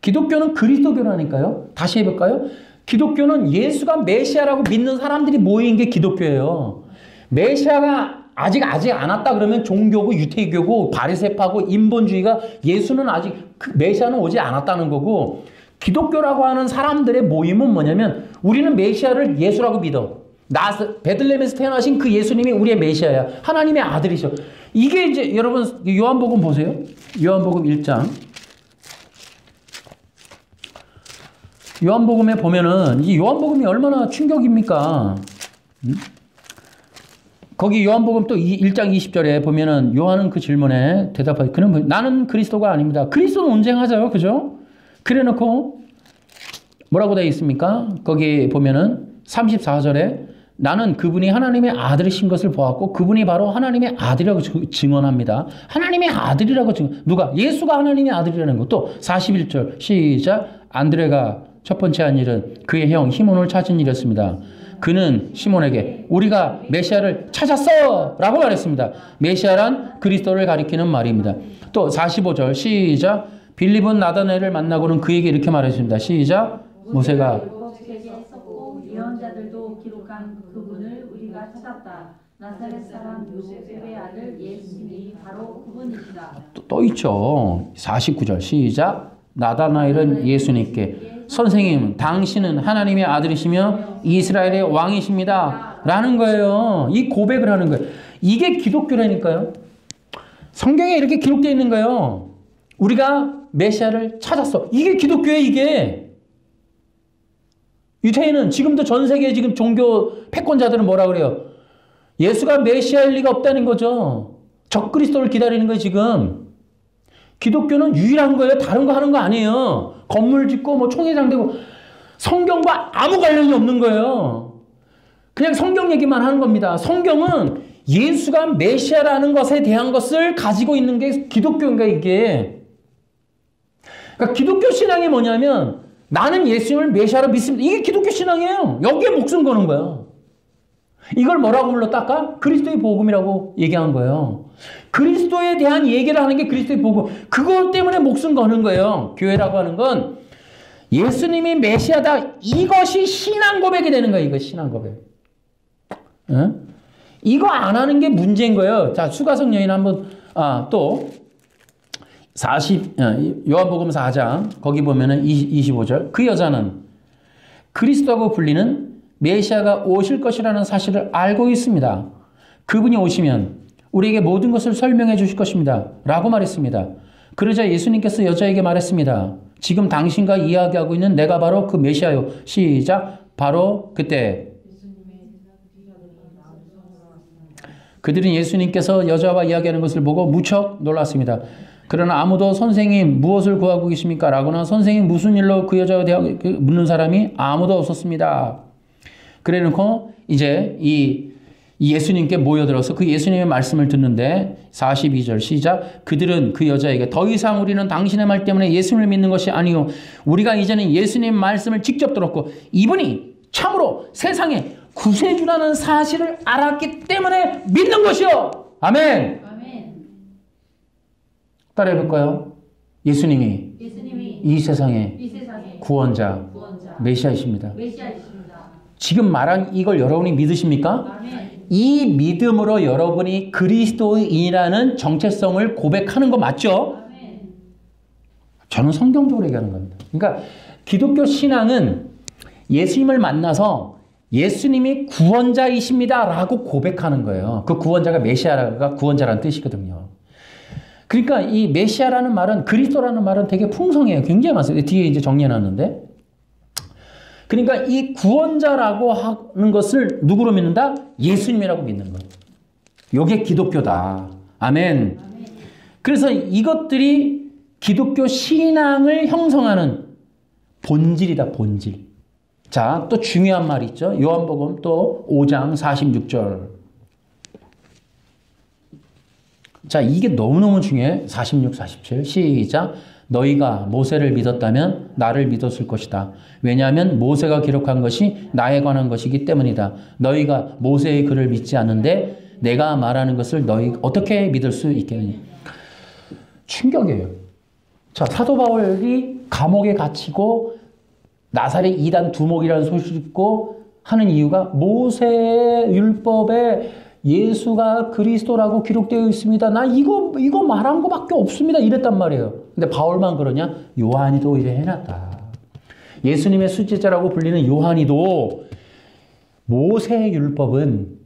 기독교는 그리스도교라니까요. 다시 해볼까요? 기독교는 예수가 메시아라고 믿는 사람들이 모인 게 기독교예요. 메시아가 아직 안 왔다 그러면 종교고 유태교고 바리새파고 인본주의가 예수는 아직 메시아는 오지 않았다는 거고 기독교라고 하는 사람들의 모임은 뭐냐면 우리는 메시아를 예수라고 믿어. 베들레헴에서 태어나신 그 예수님이 우리의 메시아야. 하나님의 아들이셔. 이게 이제 여러분 요한복음 보세요. 요한복음 1장. 요한복음에 보면은 이 요한복음이 얼마나 충격입니까? 거기 요한복음 또 1장 20절에 보면은 요한은 그 질문에 대답하기 그는 나는 그리스도가 아닙니다. 그리스도는 온쟁하죠. 그죠? 그래 놓고 뭐라고 되어 있습니까? 거기 보면은 34절에 나는 그분이 하나님의 아들이신 것을 보았고 그분이 바로 하나님의 아들이라고 증언합니다. 하나님의 아들이라고 누가? 예수가 하나님의 아들이라는 것도 41절 시작 안드레가 첫 번째 한 일은 그의 형 시몬을 찾은 일이었습니다. 그는 시몬에게 우리가 메시아를 찾았어! 라고 말했습니다. 메시아란 그리스도를 가리키는 말입니다. 또 45절 시작 빌립은 나다나엘을 만나고는 그에게 이렇게 말했습니다. 시작 모세가 예언자들도 기록한 그분을 우리가 찾았다. 나사렛 사람 요셉의 아들 예수님이 바로 그분이시다. 또 있죠. 49절 시작 나다나엘은 예수님께 선생님 당신은 하나님의 아들이시며 이스라엘의 왕이십니다. 라는 거예요. 이 고백을 하는 거예요. 이게 기독교라니까요. 성경에 이렇게 기록되어 있는 거예요. 우리가 메시아를 찾았어. 이게 기독교예요. 이게. 유태인은 지금도 전 세계 지금 종교 패권자들은 뭐라 그래요? 예수가 메시아일 리가 없다는 거죠. 적그리스도를 기다리는 거예요. 지금. 기독교는 유일한 거예요. 다른 거 하는 거 아니에요. 건물 짓고 뭐 총회장 되고 성경과 아무 관련이 없는 거예요. 그냥 성경 얘기만 하는 겁니다. 성경은 예수가 메시아라는 것에 대한 것을 가지고 있는 게 기독교인가 이게. 그러니까 기독교 신앙이 뭐냐면 나는 예수님을 메시아로 믿습니다. 이게 기독교 신앙이에요. 여기에 목숨 거는 거예요. 이걸 뭐라고 불렀다까? 그리스도의 복음이라고 얘기한 거예요. 그리스도에 대한 얘기를 하는 게 그리스도의 복음. 그것 때문에 목숨 거는 거예요. 교회라고 하는 건 예수님이 메시아다. 이것이 신앙 고백이 되는 거예요. 이거 신앙 고백. 응? 이거 안 하는 게 문제인 거예요. 자, 수가성 여인 한번 또 요한복음 4장 거기 보면은 25절 그 여자는 그리스도라고 불리는 메시아가 오실 것이라는 사실을 알고 있습니다. 그분이 오시면 우리에게 모든 것을 설명해 주실 것입니다. 라고 말했습니다. 그러자 예수님께서 여자에게 말했습니다. 지금 당신과 이야기하고 있는 내가 바로 그 메시아요. 시작. 바로 그때 그들은 예수님께서 여자와 이야기하는 것을 보고 무척 놀랐습니다. 그러나 아무도 선생님 무엇을 구하고 계십니까? 라거나 선생님 무슨 일로 그 여자에 대해 묻는 사람이 아무도 없었습니다. 그래 놓고 이제 이 예수님께 모여들어서 그 예수님의 말씀을 듣는데 42절 시작 그들은 그 여자에게 더 이상 우리는 당신의 말 때문에 예수님을 믿는 것이 아니요 우리가 이제는 예수님 말씀을 직접 들었고 이분이 참으로 세상에 구세주라는 사실을 알았기 때문에 믿는 것이요. 아멘. 따라해 볼까요? 예수님이 이 세상의 구원자, 메시아이십니다. 지금 말한 이걸 여러분이 믿으십니까? 아멘. 이 믿음으로 여러분이 그리스도인이라는 정체성을 고백하는 거 맞죠? 아멘. 저는 성경적으로 얘기하는 겁니다. 그러니까 기독교 신앙은 예수님을 만나서 예수님이 구원자이십니다 라고 고백하는 거예요. 그 구원자가 메시아가 구원자라는 뜻이거든요. 그러니까 이 메시아라는 말은 그리스도라는 말은 되게 풍성해요. 굉장히 많습니다. 뒤에 이제 정리해놨는데. 그러니까 이 구원자라고 하는 것을 누구로 믿는다? 예수님이라고 믿는 거예요. 이게 기독교다. 아멘. 그래서 이것들이 기독교 신앙을 형성하는 본질이다. 본질. 자, 또 중요한 말이 있죠. 요한복음 또 5장 46절. 자, 이게 너무너무 중요해. 46, 47. 시작. 너희가 모세를 믿었다면 나를 믿었을 것이다. 왜냐하면 모세가 기록한 것이 나에 관한 것이기 때문이다. 너희가 모세의 글을 믿지 않는데 내가 말하는 것을 너희 어떻게 믿을 수 있겠느냐. 충격이에요. 자, 사도 바울이 감옥에 갇히고 나사렛 이단 두목이라는 소식을 듣고 하는 이유가 모세의 율법에 예수가 그리스도라고 기록되어 있습니다. 나 이거 말한 거밖에 없습니다. 이랬단 말이에요. 근데 바울만 그러냐? 요한이도 이제 해놨다. 예수님의 수제자라고 불리는 요한이도 모세의 율법은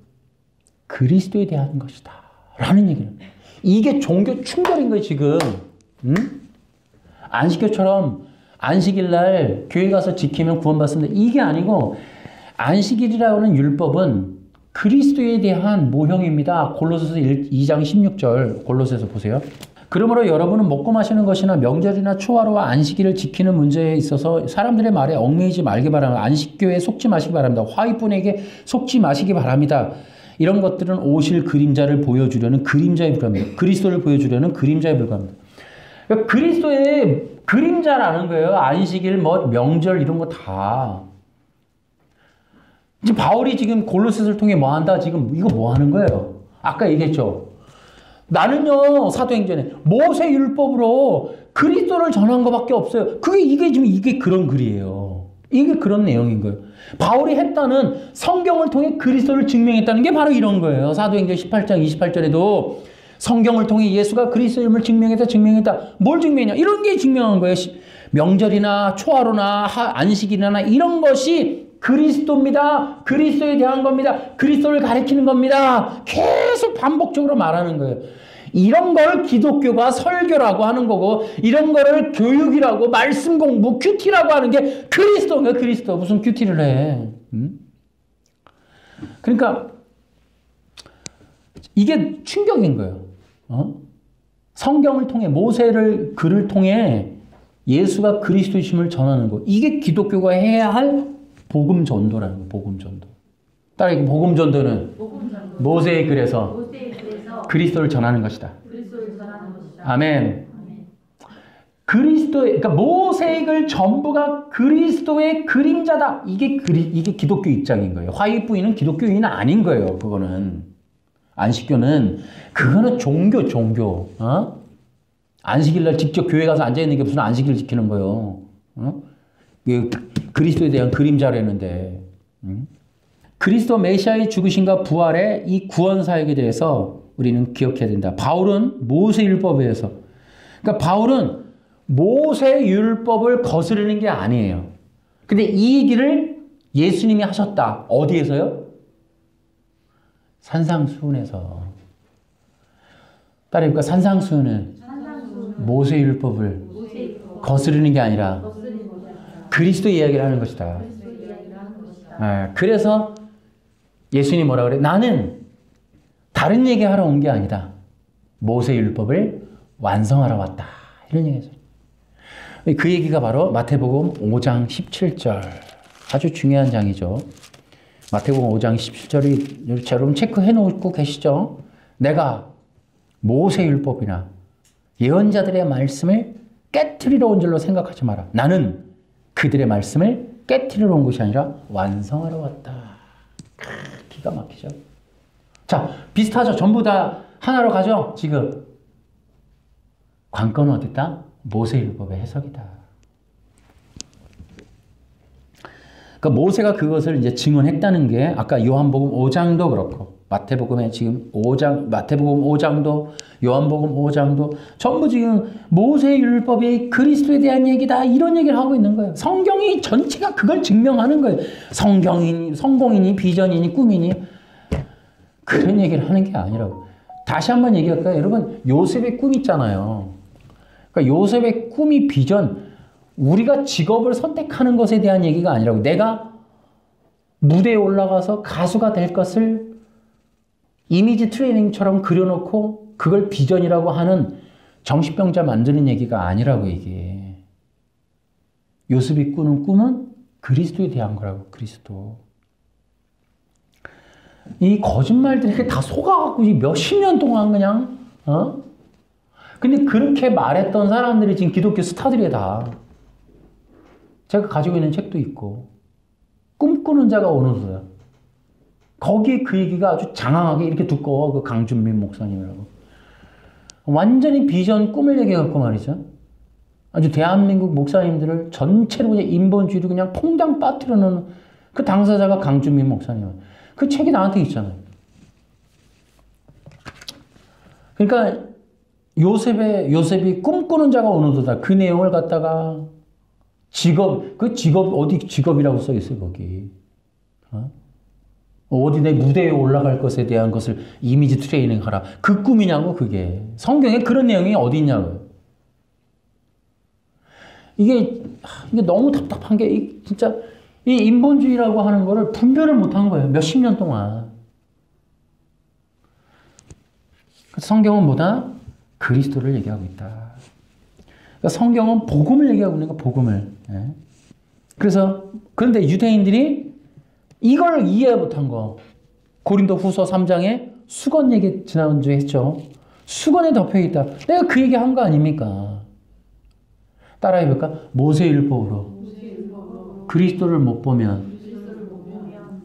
그리스도에 대한 것이다. 라는 얘기를. 이게 종교 충돌인 거예요, 지금. 응? 안식교처럼 안식일 날 교회 가서 지키면 구원받습니다. 이게 아니고 안식일이라고 하는 율법은 그리스도에 대한 모형입니다. 골로새서 2장 16절 골로새서 보세요. 그러므로 여러분은 먹고 마시는 것이나 명절이나 초하루와 안식일을 지키는 문제에 있어서 사람들의 말에 얽매이지 말기 바랍니다. 안식교에 속지 마시기 바랍니다. 화이분에게 속지 마시기 바랍니다. 이런 것들은 오실 그림자를 보여주려는 그림자에 불과합니다. 그리스도를 보여주려는 그림자에 불과합니다. 그러니까 그리스도의 그림자라는 거예요. 안식일, 명절 이런 거 다. 이제 바울이 지금 골로새서를 통해 뭐 한다? 지금 이거 뭐 하는 거예요? 아까 얘기했죠. 나는요, 사도행전에 모세 율법으로 그리스도를 전한 것밖에 없어요. 이게 그런 글이에요. 이게 그런 내용인 거예요. 바울이 했다는 성경을 통해 그리스도를 증명했다는 게 바로 이런 거예요. 사도행전 18장 28절에도 성경을 통해 예수가 그리스도임을 증명했다. 뭘 증명했냐? 이런 게 증명한 거예요. 명절이나 초하루나 안식일이나 이런 것이 그리스도입니다. 그리스도에 대한 겁니다. 그리스도를 가리키는 겁니다. 계속 반복적으로 말하는 거예요. 이런 걸 기독교가 설교라고 하는 거고 이런 거를 교육이라고 말씀 공부 큐티라고 하는 게 그리스도인가 그리스도. 무슨 큐티를 해. 그러니까 이게 충격인 거예요. 성경을 통해 모세를 글을 통해 예수가 그리스도이심을 전하는 거. 이게 기독교가 해야 할 복음 전도라는 거예요. 복음 전도. 따라서 복음 전도는 모세의 글에서 그리스도를 전하는 것이다. 아멘. 그러니까 모세의 글 전부가 그리스도의 그림자다. 이게 기독교 입장인 거예요. 화이부인은 기독교인은 아닌 거예요. 그거는 안식교는 그거는 종교. 안식일 날 직접 교회 가서 앉아 있는 게 무슨 안식일을 지키는 거예요. 그리스도에 대한 그림자라는데. 그리스도 메시아의 죽으심과 부활의 이 구원 사역에 대해서 우리는 기억해야 된다. 바울은 모세 율법에 의해서. 그러니까 바울은 모세 율법을 거스르는 게 아니에요. 근데 이 얘기를 예수님이 하셨다. 어디에서요? 산상수훈에서. 그러니까 산상수훈은 모세 율법을 거스르는 게 아니라 그리스도 이야기를 하는 것이다. 그래서 예수님이 뭐라 그래? 나는 다른 얘기하러 온 게 아니다. 모세 율법을 완성하러 왔다. 이런 얘기죠. 그 얘기가 바로 마태복음 5장 17절. 아주 중요한 장이죠. 마태복음 5장 17절이 여러분 체크해 놓고 계시죠? 내가 모세 율법이나 예언자들의 말씀을 깨트리러 온 줄로 생각하지 마라. 나는 그들의 말씀을 깨트리러 온 것이 아니라 완성하러 왔다. 기가 막히죠. 자, 비슷하죠. 전부 다 하나로 가죠. 지금 관건은 어땠다? 모세율법의 해석이다. 그러니까 모세가 그것을 이제 증언했다는 게 아까 요한복음 5장도 그렇고 마태복음에 지금 5장, 마태복음 5장도 요한복음 5장도 전부 지금 모세율법이 그리스도에 대한 얘기다 이런 얘기를 하고 있는 거예요. 성경이 전체가 그걸 증명하는 거예요. 성공이니 비전이니 꿈이니 그런 얘기를 하는 게 아니라고. 다시 한번 얘기할까요? 여러분 요셉의 꿈 있잖아요. 그러니까 요셉의 꿈이 비전 우리가 직업을 선택하는 것에 대한 얘기가 아니라고. 내가 무대에 올라가서 가수가 될 것을 이미지 트레이닝처럼 그려놓고 그걸 비전이라고 하는 정신병자 만드는 얘기가 아니라고 이게. 요셉이 꾸는 꿈은 그리스도에 대한 거라고, 그리스도. 이 거짓말들이 다 속아갖고 몇십 년 동안 그냥, 근데 그렇게 말했던 사람들이 지금 기독교 스타들이야, 다. 제가 가지고 있는 책도 있고, 꿈꾸는 자가 오는 도다. 거기에 그 얘기가 아주 장황하게 이렇게 두꺼워, 그 강준민 목사님이라고. 완전히 비전, 꿈을 얘기해갖고 말이죠. 아주 대한민국 목사님들을 전체로 그냥 인본주의로 그냥 퐁당 빠뜨려 놓는 그 당사자가 강준민 목사님. 그 책이 나한테 있잖아요. 그러니까 요셉이 꿈꾸는 자가 오는 도다. 그 내용을 갖다가 어디 직업이라고 써 있어요, 거기. 어디 내 무대에 올라갈 것에 대한 것을 이미지 트레이닝 하라. 그 꿈이냐고, 그게. 성경에 그런 내용이 어디 있냐고요. 이게 너무 답답한 게, 진짜, 이 인본주의라고 하는 거를 분별을 못한 거예요. 몇십 년 동안. 성경은 뭐다? 그리스도를 얘기하고 있다. 그러니까 성경은 복음을 얘기하고 있는 거, 복음을. 예. 그런데 유대인들이 이걸 이해 못한 거. 고린도 후서 3장에 수건 얘기 지난주에 했죠. 수건에 덮여 있다. 내가 그 얘기 한 거 아닙니까? 따라해볼까? 모세율법으로 그리스도를 못 보면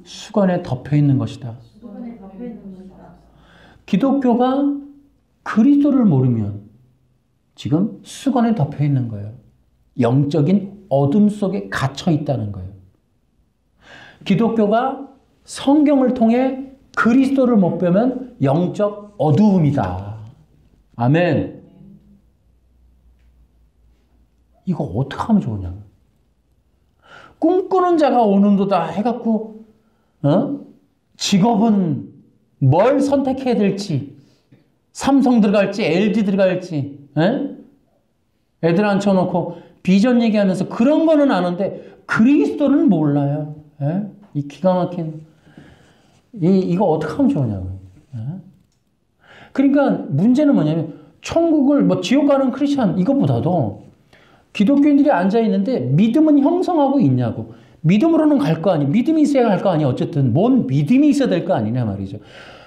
수건에 덮여 있는 것이다. 기독교가 그리스도를 모르면 지금 수건에 덮여 있는 거예요. 영적인 어둠 속에 갇혀 있다는 거예요. 기독교가 성경을 통해 그리스도를 못 보면 영적 어두움이다. 아멘. 이거 어떻게 하면 좋으냐? 꿈꾸는 자가 오는도다 해갖고, 직업은 뭘 선택해야 될지, 삼성 들어갈지, LG 들어갈지, 애들 앉혀놓고 비전 얘기하면서 그런 거는 아는데 그리스도는 몰라요. 이 기가 막힌, 이거 어떻게 하면 좋으냐고. 그러니까 문제는 뭐냐면, 천국을, 지옥 가는 크리스찬, 이것보다도 기독교인들이 앉아있는데 믿음은 형성하고 있냐고. 믿음으로는 갈 거 아니, 믿음이 있어야 갈 거 아니, 어쨌든. 뭔 믿음이 있어야 될 거 아니냐 말이죠.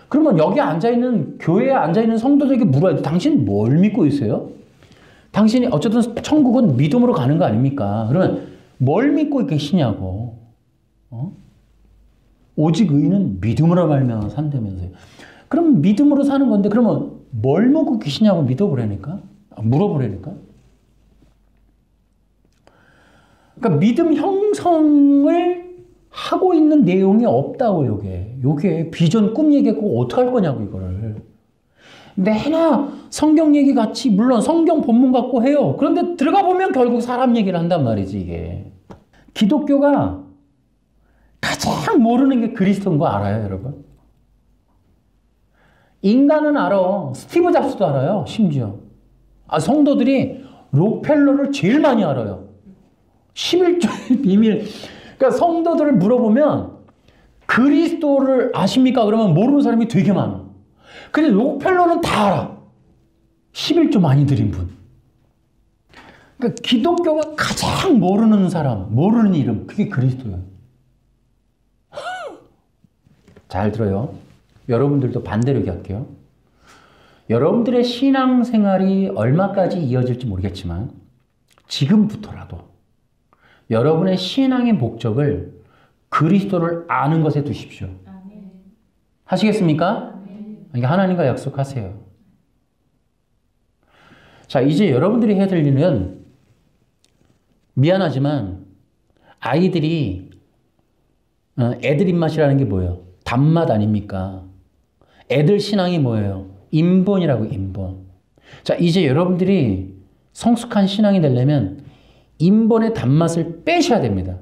그러면 여기 앉아있는, 교회에 앉아있는 성도들에게 물어야 돼. 당신 뭘 믿고 있어요? 당신이, 어쨌든 천국은 믿음으로 가는 거 아닙니까? 그러면 뭘 믿고 계시냐고. 오직 의인은 믿음으로 말미암아 산다면서요. 그럼 믿음으로 사는 건데, 그러면 뭘 먹고 계시냐고 물어보라니까? 그러니까 믿음 형성을 하고 있는 내용이 없다고, 요게 비전, 꿈 얘기하고 어떡할 거냐고, 이거를. 내나 성경 얘기 같이, 물론 성경 본문 갖고 해요. 그런데 들어가 보면 결국 사람 얘기를 한단 말이지, 이게. 기독교가 가장 모르는 게 그리스도인 거 알아요, 여러분? 인간은 알아. 스티브 잡스도 알아요, 심지어. 성도들이 록펠러를 제일 많이 알아요. 11조의 비밀. 그러니까 성도들을 물어보면 그리스도를 아십니까? 그러면 모르는 사람이 되게 많아. 근데 록펠러는 다 알아. 11조 많이 드린 분. 그러니까 기독교가 가장 모르는 사람, 모르는 이름, 그게 그리스도예요. 잘 들어요. 여러분들도 반대로 얘기할게요. 여러분들의 신앙생활이 얼마까지 이어질지 모르겠지만 지금부터라도 여러분의 신앙의 목적을 그리스도를 아는 것에 두십시오. 아멘. 하시겠습니까? 그러니까 하나님과 약속하세요. 자, 이제 여러분들이 해야 될 일은, 미안하지만 아이들이 애들 입맛이라는 게 뭐예요? 단맛 아닙니까? 애들 신앙이 뭐예요? 인본이라고, 인본. 자, 이제 여러분들이 성숙한 신앙이 되려면 인본의 단맛을 빼셔야 됩니다.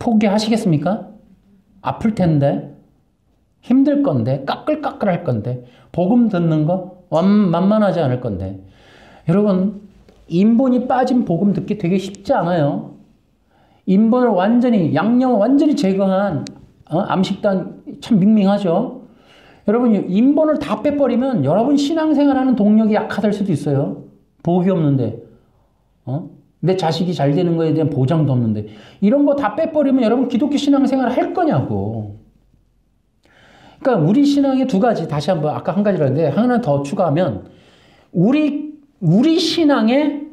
포기하시겠습니까? 아플 텐데, 힘들 건데, 까끌까끌할 건데, 복음 듣는 거 만만하지 않을 건데. 여러분, 인본이 빠진 복음 듣기 되게 쉽지 않아요. 인본을 완전히, 양념을 완전히 제거한 암식단 참 밍밍하죠. 여러분, 인본을 다 빼버리면 여러분 신앙생활하는 동력이 약화될 수도 있어요. 복이 없는데. 내 자식이 잘 되는 거에 대한 보장도 없는데 이런 거 다 빼버리면 여러분 기독교 신앙생활 할 거냐고. 그러니까 우리 신앙의 두 가지, 다시 한번 아까 한 가지로 했는데 하나 더 추가하면 우리 신앙의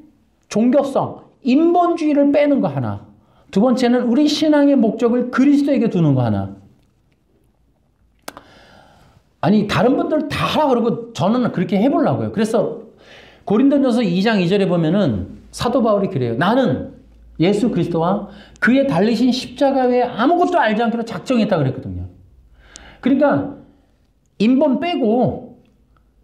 종교성, 인본주의를 빼는 거 하나. 두 번째는 우리 신앙의 목적을 그리스도에게 두는 거 하나. 아니 다른 분들 다 하라 그러고 저는 그렇게 해보려고요. 그래서 고린도전서 2장 2절에 보면은 사도 바울이 그래요. 나는 예수 그리스도와 그의 달리신 십자가 외에 아무것도 알지 않기로 작정했다 그랬거든요. 그러니까 인본 빼고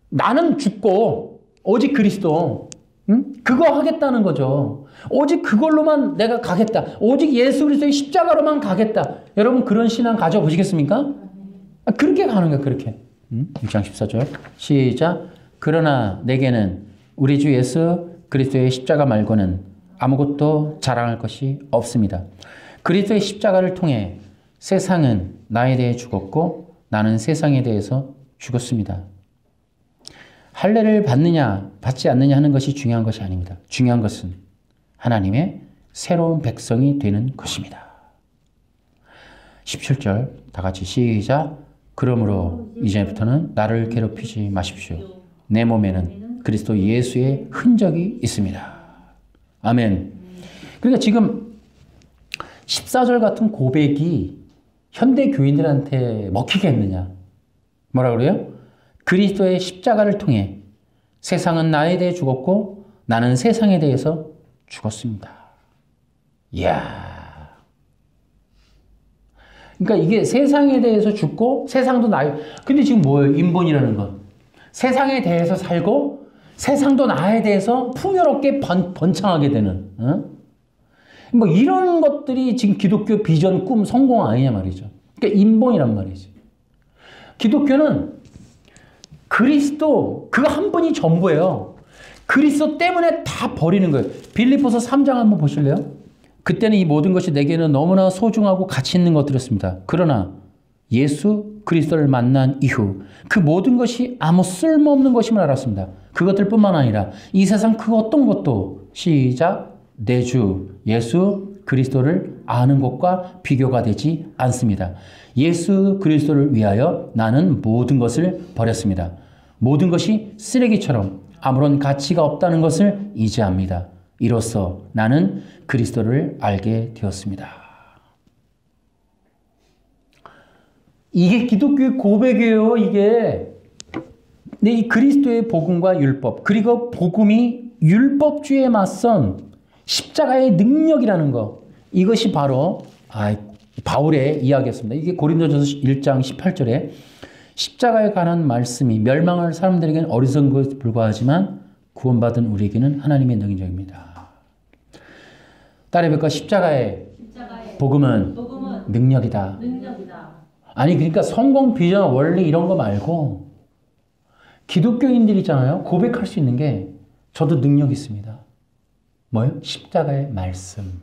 나는 죽고 오직 그리스도, 응? 그거 하겠다는 거죠. 오직 그걸로만 내가 가겠다. 오직 예수 그리스도의 십자가로만 가겠다. 여러분 그런 신앙 가져보시겠습니까? 그렇게 가는 거예요. 그렇게. 1장 14절 시작. 그러나 내게는 우리 주 예수 그리스도의 십자가 말고는 아무것도 자랑할 것이 없습니다. 그리스도의 십자가를 통해 세상은 나에 대해 죽었고 나는 세상에 대해서 죽었습니다. 할례를 받느냐 받지 않느냐 하는 것이 중요한 것이 아닙니다. 중요한 것은 하나님의 새로운 백성이 되는 것입니다. 17절 다 같이 시작. 그러므로 이제부터는 나를 괴롭히지 마십시오. 내 몸에는 그리스도 예수의 흔적이 있습니다. 아멘. 그러니까 지금 14절 같은 고백이 현대 교인들한테 먹히겠느냐? 뭐라 그래요? 그리스도의 십자가를 통해 세상은 나에 대해 죽었고 나는 세상에 대해서 죽었습니다. 이야. 그러니까 이게 세상에 대해서 죽고 세상도 나에. 근데 지금 뭐예요? 인본이라는 건. 세상에 대해서 살고 세상도 나에 대해서 풍요롭게 번창하게 되는. 뭐 이런 것들이 지금 기독교 비전, 꿈, 성공 아니냐 말이죠. 그러니까 인본이란 말이지. 기독교는 그리스도 그 한 분이 전부예요. 그리스도 때문에 다 버리는 거예요. 빌립보서 3장 한번 보실래요? 그때는 이 모든 것이 내게는 너무나 소중하고 가치 있는 것들이었습니다. 그러나 예수 그리스도를 만난 이후 그 모든 것이 아무 쓸모없는 것임을 알았습니다. 그것들뿐만 아니라 이 세상 그 어떤 것도 시작 내 주 예수 그리스도를 아는 것과 비교가 되지 않습니다. 예수 그리스도를 위하여 나는 모든 것을 버렸습니다. 모든 것이 쓰레기처럼 아무런 가치가 없다는 것을 이제 압니다. 이로써 나는 그리스도를 알게 되었습니다. 이게 기독교의 고백이에요, 이게. 근데 이 그리스도의 복음과 율법, 그리고 복음이 율법주의에 맞선 십자가의 능력이라는 것, 이것이 바로 바울의 이야기였습니다. 이게 고린도전서 1장 18절에 십자가에 관한 말씀이 멸망할 사람들에게는 어리석은 것에 불과하지만 구원받은 우리에게는 하나님의 능력입니다. 딸의 벽과 십자가의 복음은 능력이다. 아니 그러니까 성공, 비전, 원리 이런 거 말고 기독교인들 있잖아요. 고백할 수 있는 게 저도 능력 있습니다. 뭐요? 십자가의 말씀.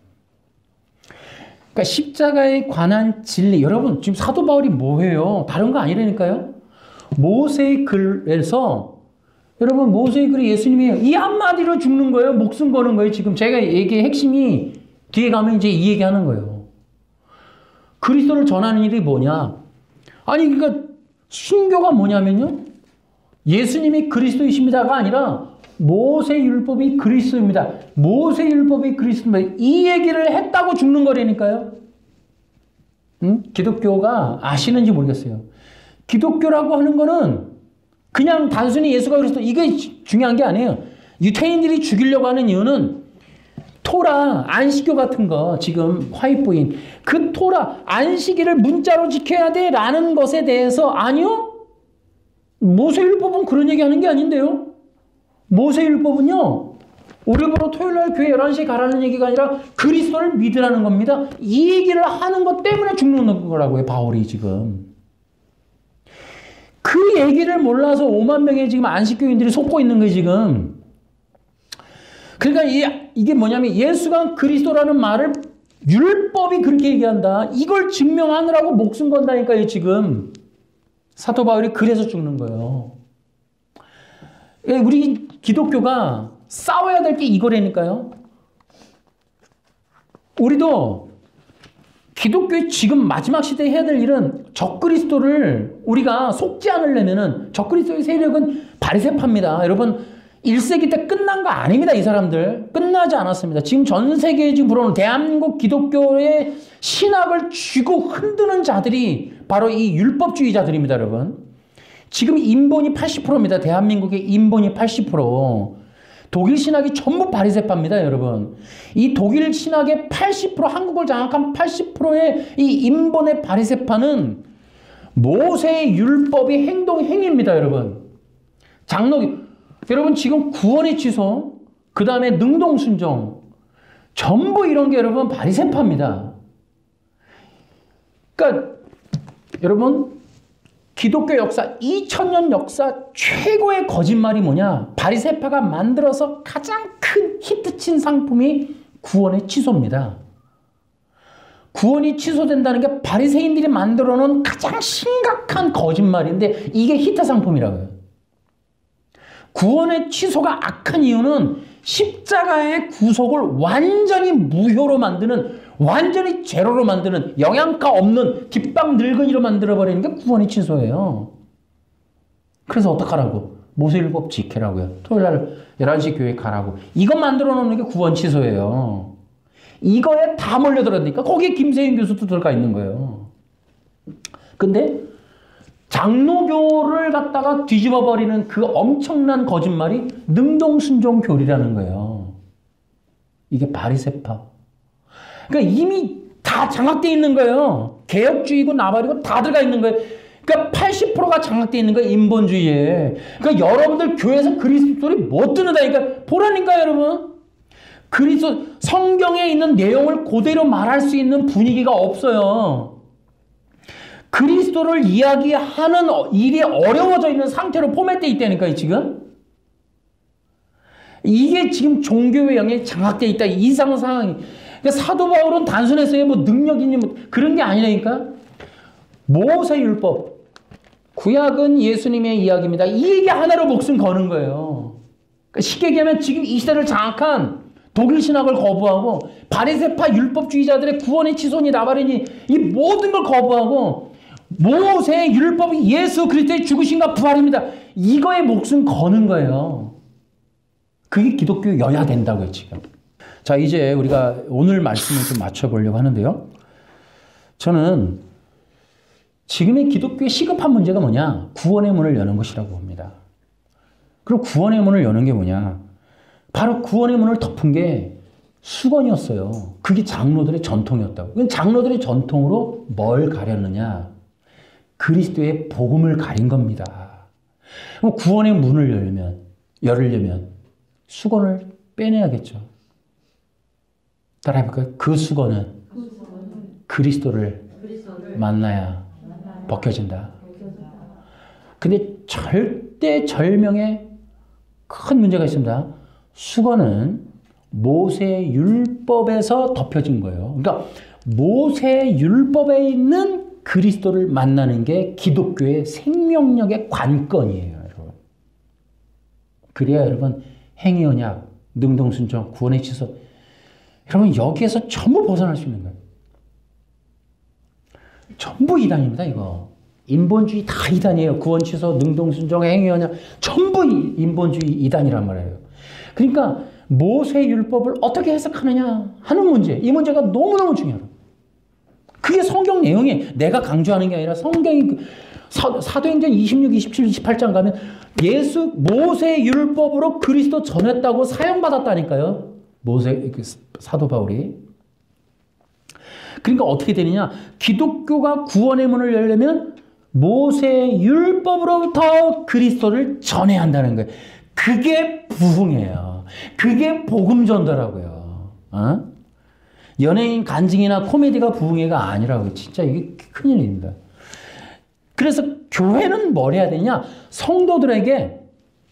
그러니까 십자가에 관한 진리. 여러분 지금 사도 바울이 뭐예요? 다른 거 아니라니까요. 모세의 글에서 여러분 모세의 글이 예수님이 이 한마디로 죽는 거예요. 목숨 거는 거예요. 지금 제가 얘기의 핵심이 뒤에 가면 이제 이 얘기하는 거예요. 그리스도를 전하는 일이 뭐냐? 아니 그러니까 순교가 뭐냐면요. 예수님이 그리스도이십니다가 아니라 모세율법이 그리스도입니다. 모세율법이 그리스도입니다. 이 얘기를 했다고 죽는 거라니까요. 응? 기독교가 아시는지 모르겠어요. 기독교라고 하는 거는 그냥 단순히 예수가 그리스도 이게 중요한 게 아니에요. 유태인들이 죽이려고 하는 이유는 토라, 안식교 같은 거 지금 화입부인 그 토라, 안식일을 문자로 지켜야 돼라는 것에 대해서 아니요. 모세율법은 그런 얘기하는 게 아닌데요. 모세율법은요. 오늘부로 토요일날 교회 11시에 가라는 얘기가 아니라 그리스도를 믿으라는 겁니다. 이 얘기를 하는 것 때문에 죽는 거라고요. 바울이 지금. 그 얘기를 몰라서 5만 명의 지금 안식교인들이 속고 있는 거예요. 지금. 그러니까 이게 뭐냐면 예수가 그리스도라는 말을 율법이 그렇게 얘기한다. 이걸 증명하느라고 목숨 건다니까요. 지금. 사도 바울이 그래서 죽는 거예요. 우리 기독교가 싸워야 될 게 이거라니까요. 우리도 기독교의 지금 마지막 시대에 해야 될 일은 적그리스도를 우리가 속지 않으려면은 적그리스도의 세력은 바리새파입니다. 여러분 1세기 때 끝난 거 아닙니다. 이 사람들 끝나지 않았습니다. 지금 전 세계에 지금 불어오는 대한민국 기독교의 신학을 쥐고 흔드는 자들이 바로 이 율법주의자들입니다. 여러분 지금 인본이 80%입니다. 대한민국의 인본이 80%. 독일 신학이 전부 바리새파입니다, 여러분. 이 독일 신학의 80%, 한국을 장악한 80%의 이 인본의 바리새파는 모세의 율법이 행위입니다, 여러분. 여러분 지금 구원의 취소, 그 다음에 능동순종, 전부 이런 게 여러분 바리새파입니다. 그러니까 여러분 기독교 역사 2000년 역사 최고의 거짓말이 뭐냐? 바리새파가 만들어서 가장 큰 히트친 상품이 구원의 취소입니다. 구원이 취소된다는 게 바리새인들이 만들어 놓은 가장 심각한 거짓말인데 이게 히트 상품이라고요. 구원의 취소가 악한 이유는 십자가의 구속을 완전히 무효로 만드는, 완전히 제로로 만드는, 영양가 없는 뒷방 늙은이로 만들어버리는 게 구원의 취소예요. 그래서 어떡하라고? 모세율법 지키라고요. 토요일날 11시 교회 가라고. 이거 만들어 놓는 게 구원 취소예요. 이거에 다 몰려들었으니까 거기에 김세윤 교수도 들어가 있는 거예요. 근데 장로교를 갖다가 뒤집어 버리는 그 엄청난 거짓말이 능동순종 교리라는 거예요. 이게 바리새파. 그러니까 이미 다 장악되어 있는 거예요. 개혁주의고 나발이고 다 들어가 있는 거예요. 그러니까 80%가 장악되어 있는 거예요. 인본주의에. 그러니까 여러분들 교회에서 그리스도 소리 못 듣는다니까. 보라니까 여러분. 그리스도 성경에 있는 내용을 그대로 말할 수 있는 분위기가 없어요. 그리스도를 이야기하는 일이 어려워져 있는 상태로 포맷되어 있다니까요, 지금. 이게 지금 종교의 영역에 장악되어 있다. 이상 상황이. 그러니까 사도 바울은 단순했어요. 뭐 능력이니 뭐 그런 게 아니라니까. 모세율법. 구약은 예수님의 이야기입니다. 이 얘기 하나로 목숨 거는 거예요. 그러니까 쉽게 얘기하면 지금 이 시대를 장악한 독일 신학을 거부하고 바리새파 율법주의자들의 구원의 치손이 나발이니 이 모든 걸 거부하고 모세의 율법이 예수 그리스도의 죽으심과 부활입니다. 이거에 목숨 거는 거예요. 그게 기독교여야 된다고요, 지금. 자, 이제 우리가 오늘 말씀을 좀 맞춰보려고 하는데요. 저는 지금의 기독교의 시급한 문제가 뭐냐? 구원의 문을 여는 것이라고 봅니다. 그리고 구원의 문을 여는 게 뭐냐? 바로 구원의 문을 덮은 게 수건이었어요. 그게 장로들의 전통이었다고. 장로들의 전통으로 뭘 가렸느냐? 그리스도의 복음을 가린 겁니다. 그럼 구원의 문을 열으려면 수건을 빼내야겠죠. 따라해볼까요? 그 수건은 그리스도를 만나야 벗겨진다. 근데 절대절명의 큰 문제가 있습니다. 수건은 모세 율법에서 덮여진 거예요. 그러니까 모세 율법에 있는 그리스도를 만나는 게 기독교의 생명력의 관건이에요, 여러분. 그래야 여러분 행위 언약, 능동순종, 구원의 취소, 여러분 여기에서 전부 벗어날 수 있는 거예요. 전부 이단입니다, 이거. 인본주의 다 이단이에요. 구원 취소, 능동순종, 행위 언약 전부 인본주의 이단이란 말이에요. 그러니까 모세율법을 어떻게 해석하느냐 하는 문제, 이 문제가 너무너무 중요해요. 그게 성경 내용이 내가 강조하는 게 아니라 성경이 사도행전 26, 27, 28장 가면 모세율법으로 그리스도 전했다고 사용받았다니까요. 사도 바울이. 그러니까 어떻게 되느냐? 기독교가 구원의 문을 열려면 모세율법으로부터 그리스도를 전해야 한다는 거예요. 그게 부흥이에요. 그게 복음 전도라고요. 어? 연예인 간증이나 코미디가 부흥회가 아니라고요. 진짜 이게 큰일입니다. 그래서 교회는 뭘 해야 되냐? 성도들에게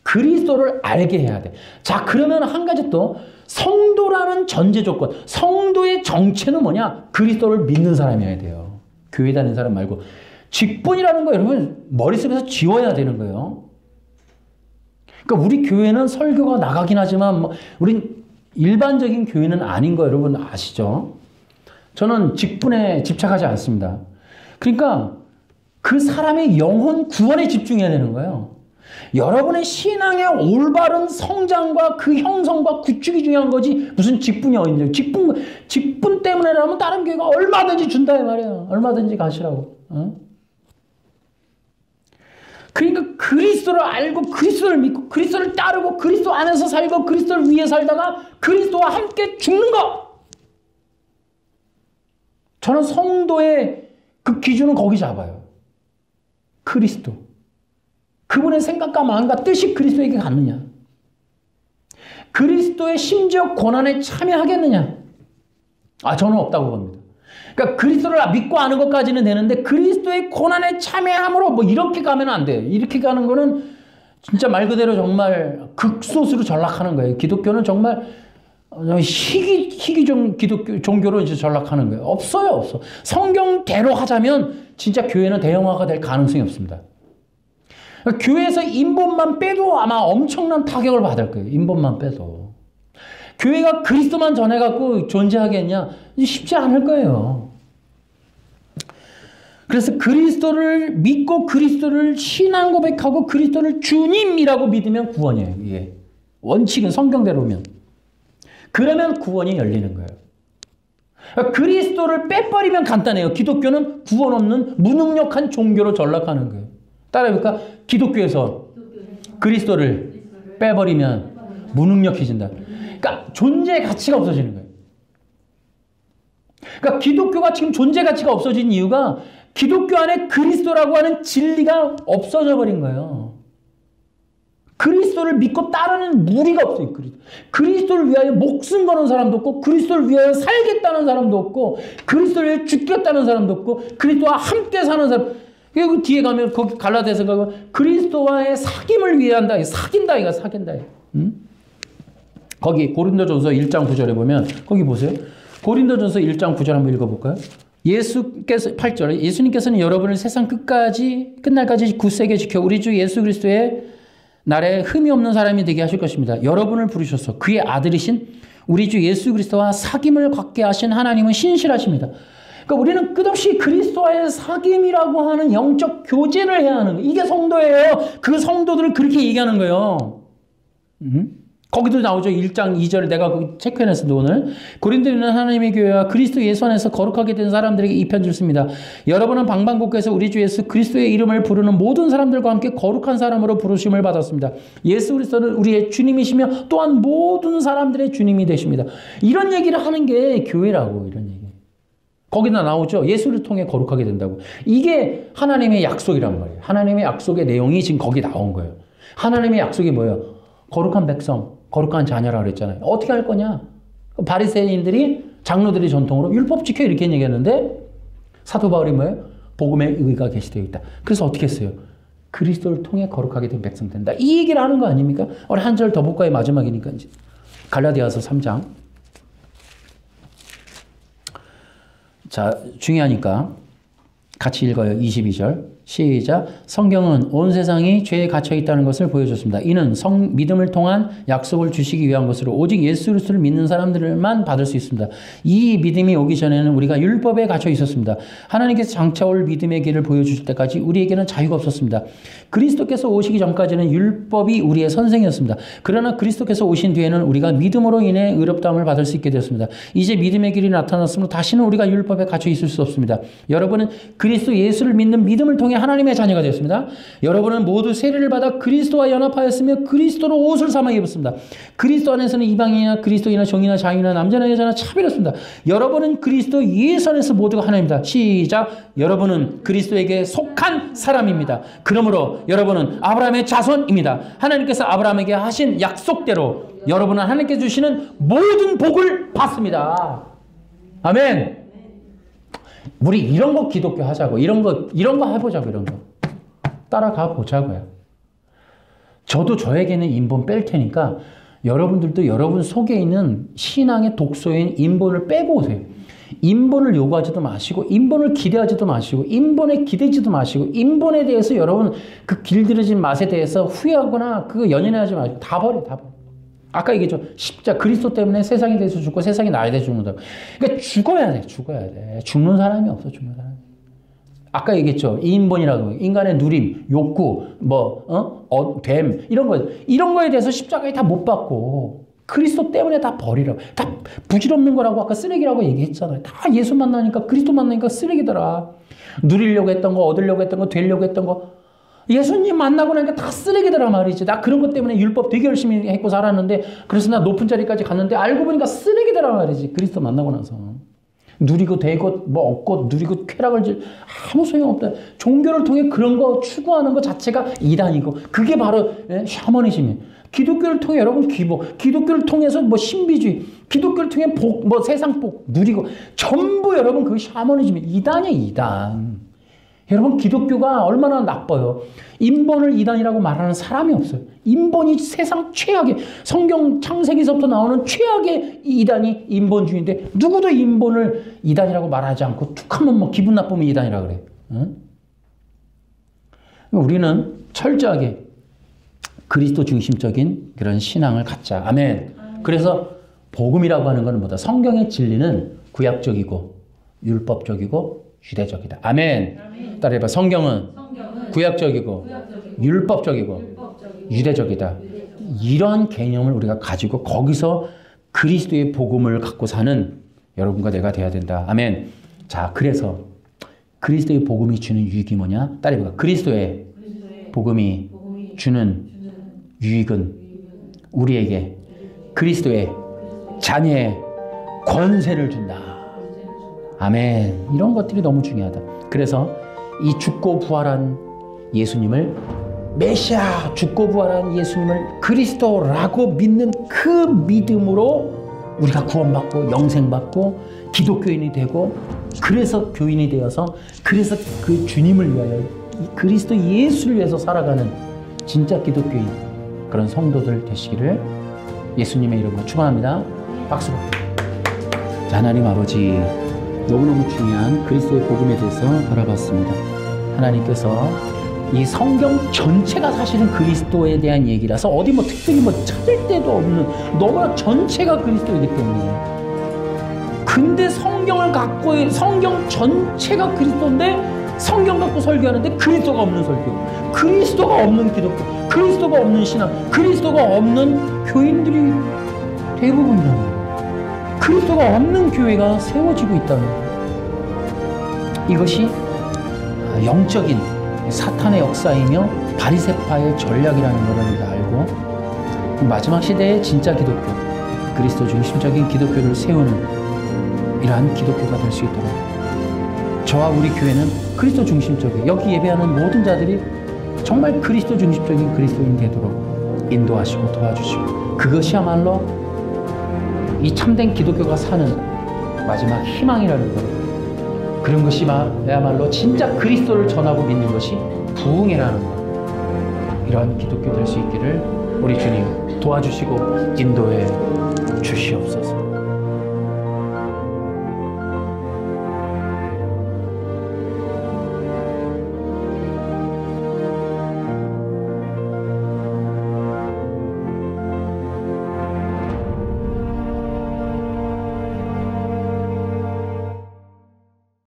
그리스도를 알게 해야 돼. 자, 그러면 한 가지 또 성도라는 전제 조건, 성도의 정체는 뭐냐? 그리스도를 믿는 사람이어야 돼요. 교회 다니는 사람 말고. 직분이라는 거 여러분 머릿속에서 지워야 되는 거예요. 그러니까 우리 교회는 설교가 나가긴 하지만 우린 일반적인 교회는 아닌 거 여러분 아시죠? 저는 직분에 집착하지 않습니다. 그러니까 그 사람의 영혼 구원에 집중해야 되는 거예요. 여러분의 신앙의 올바른 성장과 그 형성과 구축이 중요한 거지 무슨 직분이 어딨냐. 직분 때문에라면 다른 교회가 얼마든지 준다 이 말이에요. 얼마든지 가시라고. 어? 그러니까 그리스도를 알고 그리스도를 믿고 그리스도를 따르고 그리스도 안에서 살고 그리스도를 위해 살다가 그리스도와 함께 죽는 것. 저는 성도의 그 기준은 거기 잡아요. 그리스도. 그분의 생각과 마음과 뜻이 그리스도에게 갔느냐. 그리스도의 심지어 고난에 참여하겠느냐. 저는 없다고 봅니다. 그러니까 그리스도를 믿고 아는 것까지는 되는데 그리스도의 고난에 참여함으로 뭐 이렇게 가면 안 돼요. 이렇게 가는 거는 진짜 말 그대로 정말 극소수로 전락하는 거예요. 기독교는 정말 희귀종 기독교 종교로 이제 전락하는 거예요. 없어요, 없어. 성경대로 하자면 진짜 교회는 대형화가 될 가능성이 없습니다. 교회에서 인본만 빼도 아마 엄청난 타격을 받을 거예요. 인본만 빼도. 교회가 그리스도만 전해갖고 존재하겠냐? 쉽지 않을 거예요. 그래서 그리스도를 믿고 그리스도를 신앙 고백하고 그리스도를 주님이라고 믿으면 구원이에요. 이게 원칙은 성경대로면. 그러면 구원이 열리는 거예요. 그리스도를 빼버리면 간단해요. 기독교는 구원 없는 무능력한 종교로 전락하는 거예요. 따라해볼까? 기독교에서 그리스도를 빼버리면 무능력해진다. 그러니까 존재 가치가 없어지는 거예요. 그러니까 기독교가 지금 존재 가치가 없어진 이유가 기독교 안에 그리스도라고 하는 진리가 없어져 버린 거예요. 그리스도를 믿고 따르는 무리가 없어요. 그리스도를 위하여 목숨 거는 사람도 없고 그리스도를 위하여 살겠다는 사람도 없고 그리스도를 위하여 죽겠다는 사람도 없고 그리스도와 함께 사는 사람. 그 뒤에 가면 거기 갈라디아서 가면 그리스도와의 사귐을 위해 한다. 사귄다 이가 사귄다. 응? 거기 고린도전서 1장 9절에 보면 거기 보세요. 고린도전서 1장 9절 한번 읽어볼까요? 예수께서 8절 예수님께서는 여러분을 세상 끝날까지 굳세게 지켜 우리 주 예수 그리스도의 날에 흠이 없는 사람이 되게 하실 것입니다. 여러분을 부르셔서 그의 아들이신 우리 주 예수 그리스도와 사귐을 갖게 하신 하나님은 신실하십니다. 그러니까 우리는 끝없이 그리스도와의 사귐이라고 하는 영적 교제를 해야 하는 거예요. 이게 성도예요. 그 성도들을 그렇게 얘기하는 거예요. 거기도 나오죠. 1장 2절 내가 거기 체크해놨습니다. 오늘 고린도에 있는 하나님의 교회와 그리스도 예수 안에서 거룩하게 된 사람들에게 이 편 읽습니다. 여러분은 방방곡곡에서 우리 주 예수 그리스도의 이름을 부르는 모든 사람들과 함께 거룩한 사람으로 부르심을 받았습니다. 예수 그리스도는 우리의 주님이시며 또한 모든 사람들의 주님이 되십니다. 이런 얘기를 하는 게 교회라고. 이런 얘기. 거기다 나오죠. 예수를 통해 거룩하게 된다고. 이게 하나님의 약속이란 말이에요. 하나님의 약속의 내용이 지금 거기 나온 거예요. 하나님의 약속이 뭐예요? 거룩한 백성, 거룩한 자녀라 그랬잖아요. 어떻게 할 거냐? 바리새인들이 장로들이 전통으로 율법 지켜 이렇게 얘기했는데 사도 바울이 뭐예요? 복음의 의가 계시되어 있다. 그래서 어떻게 했어요? 그리스도를 통해 거룩하게 된 백성 된다. 이 얘기를 하는 거 아닙니까? 우리 한 절 더 볼까요? 마지막이니까 이제 갈라디아서 3장. 자, 중요하니까 같이 읽어요. 22절. 시작. 성경은 온 세상이 죄에 갇혀 있다는 것을 보여줬습니다. 이는 믿음을 통한 약속을 주시기 위한 것으로 오직 예수 그리스도를 믿는 사람들만 받을 수 있습니다. 이 믿음이 오기 전에는 우리가 율법에 갇혀 있었습니다. 하나님께서 장차 올 믿음의 길을 보여주실 때까지 우리에게는 자유가 없었습니다. 그리스도께서 오시기 전까지는 율법이 우리의 선생이었습니다. 그러나 그리스도께서 오신 뒤에는 우리가 믿음으로 인해 의롭다함을 받을 수 있게 되었습니다. 이제 믿음의 길이 나타났으므로 다시는 우리가 율법에 갇혀 있을 수 없습니다. 여러분은 그리스도 예수를 믿는 믿음을 통해 하나님의 자녀가 되었습니다. 여러분은 모두 세례를 받아 그리스도와 연합하였으며 그리스도로 옷을 삼아 입었습니다. 그리스도 안에서는 이방인이나 그리스도인이나 종이나 자유나 남자나 여자나 차별 없습니다. 여러분은 그리스도 예수 안에서 모두가 하나입니다. 시작. 여러분은 그리스도에게 속한 사람입니다. 그러므로 여러분은 아브라함의 자손입니다. 하나님께서 아브라함에게 하신 약속대로 여러분은 하나님께서 주시는 모든 복을 받습니다. 아멘. 우리 이런 거 기독교 하자고. 이런 거 해보자고. 이런 거. 따라가 보자고요. 저도 저에게는 인본 뺄 테니까 여러분들도 여러분 속에 있는 신앙의 독소인 인본을 빼고 오세요. 인본을 요구하지도 마시고 인본을 기대하지도 마시고 인본에 기대지도 마시고 인본에 대해서 여러분 그 길들여진 맛에 대해서 후회하거나 그거 연연하지 마시고 다 버려. 아까 얘기했죠. 십자가 그리스도 때문에 세상에 대해서 죽고 세상이 나에 대해서 죽는다. 그러니까 죽어야 돼. 죽어야 돼. 죽는 사람이 없어. 죽는 사람이. 아까 얘기했죠. 이인본이라고. 인간의 누림, 욕구, 됨 이런 거에 대해서 십자가에 다 못 받고 그리스도 때문에 다 버리라고. 다 부질없는 거라고 아까 쓰레기라고 얘기했잖아요. 다 예수 만나니까 그리스도 만나니까 쓰레기더라. 누리려고 했던 거, 얻으려고 했던 거, 되려고 했던 거. 예수님 만나고 나니까 다 쓰레기더라 말이지. 나 그런 것 때문에 율법 되게 열심히 했고 살았는데 그래서 나 높은 자리까지 갔는데 알고 보니까 쓰레기더라 말이지. 그리스도 만나고 나서. 누리고 되고 뭐 얻고 누리고 쾌락을 아무 소용없다. 종교를 통해 그런 거 추구하는 것 자체가 이단이고 그게 바로 샤머니즘이에요. 기독교를 통해 여러분 기독교를 통해서 뭐 신비주의, 기독교를 통해 복, 뭐 세상 복 누리고 전부 여러분 그 샤머니즘이 이단이에요. 이단. 여러분 기독교가 얼마나 나빠요. 인본을 이단이라고 말하는 사람이 없어요. 인본이 세상 최악의 성경 창세기서부터 나오는 최악의 이단이 인본주의인데 누구도 인본을 이단이라고 말하지 않고 툭 하면 뭐 기분 나쁘면 이단이라고 그래. 응? 우리는 철저하게 그리스도 중심적인 그런 신앙을 갖자. 아멘. 그래서 복음이라고 하는 것은 뭐다? 성경의 진리는 구약적이고 율법적이고 유대적이다. 아멘. 따라해봐. 성경은 구약적이고 율법적이고 유대적이다. 이런 개념을 우리가 가지고 거기서 그리스도의 복음을 갖고 사는 여러분과 내가 돼야 된다. 아멘. 자, 그래서 그리스도의 복음이 주는 유익이 뭐냐? 따라해봐. 그리스도의 복음이 주는 유익은 우리에게 그리스도의 자녀의 권세를 준다. 아멘. 이런 것들이 너무 중요하다. 그래서 이 죽고 부활한 예수님을 메시아, 죽고 부활한 예수님을 그리스도라고 믿는 그 믿음으로 우리가 구원받고 영생받고 기독교인이 되고 그래서 교인이 되어서 그래서 그 주님을 위하여 그리스도 예수를 위해서 살아가는 진짜 기독교인 그런 성도들 되시기를 예수님의 이름으로 축원합니다. 박수로. 자, 하나님 아버지, 너무너무 중요한 그리스도의 복음에 대해서 알아봤습니다. 하나님께서 이 성경 전체가 사실은 그리스도에 대한 얘기라서 어디 뭐 특별히 뭐 찾을 데도 없는 너무나 전체가 그리스도이기 때문에 근데 성경을 갖고 성경 전체가 그리스도인데 성경 갖고 설교하는데 그리스도가 없는 설교, 그리스도가 없는 기독교, 그리스도가 없는 신앙, 그리스도가 없는 교인들이 대부분이라는 거예요. 그리스도가 없는 교회가 세워지고 있다는 거예요. 이것이 영적인 사탄의 역사이며 바리새파의 전략이라는 것을 우리가 알고 마지막 시대의 진짜 기독교, 그리스도 중심적인 기독교를 세우는 이러한 기독교가 될 수 있도록 저와 우리 교회는 그리스도 중심적인 여기 예배하는 모든 자들이 정말 그리스도 중심적인 그리스도인 되도록 인도하시고 도와주시고 그것이야말로 이 참된 기독교가 사는 마지막 희망이라는 것, 그런 것이 야말로 진짜 그리스도를 전하고 믿는 것이 부흥회라는 것, 이러한 기독교 될 수 있기를 우리 주님 도와주시고 인도해 주시옵소서.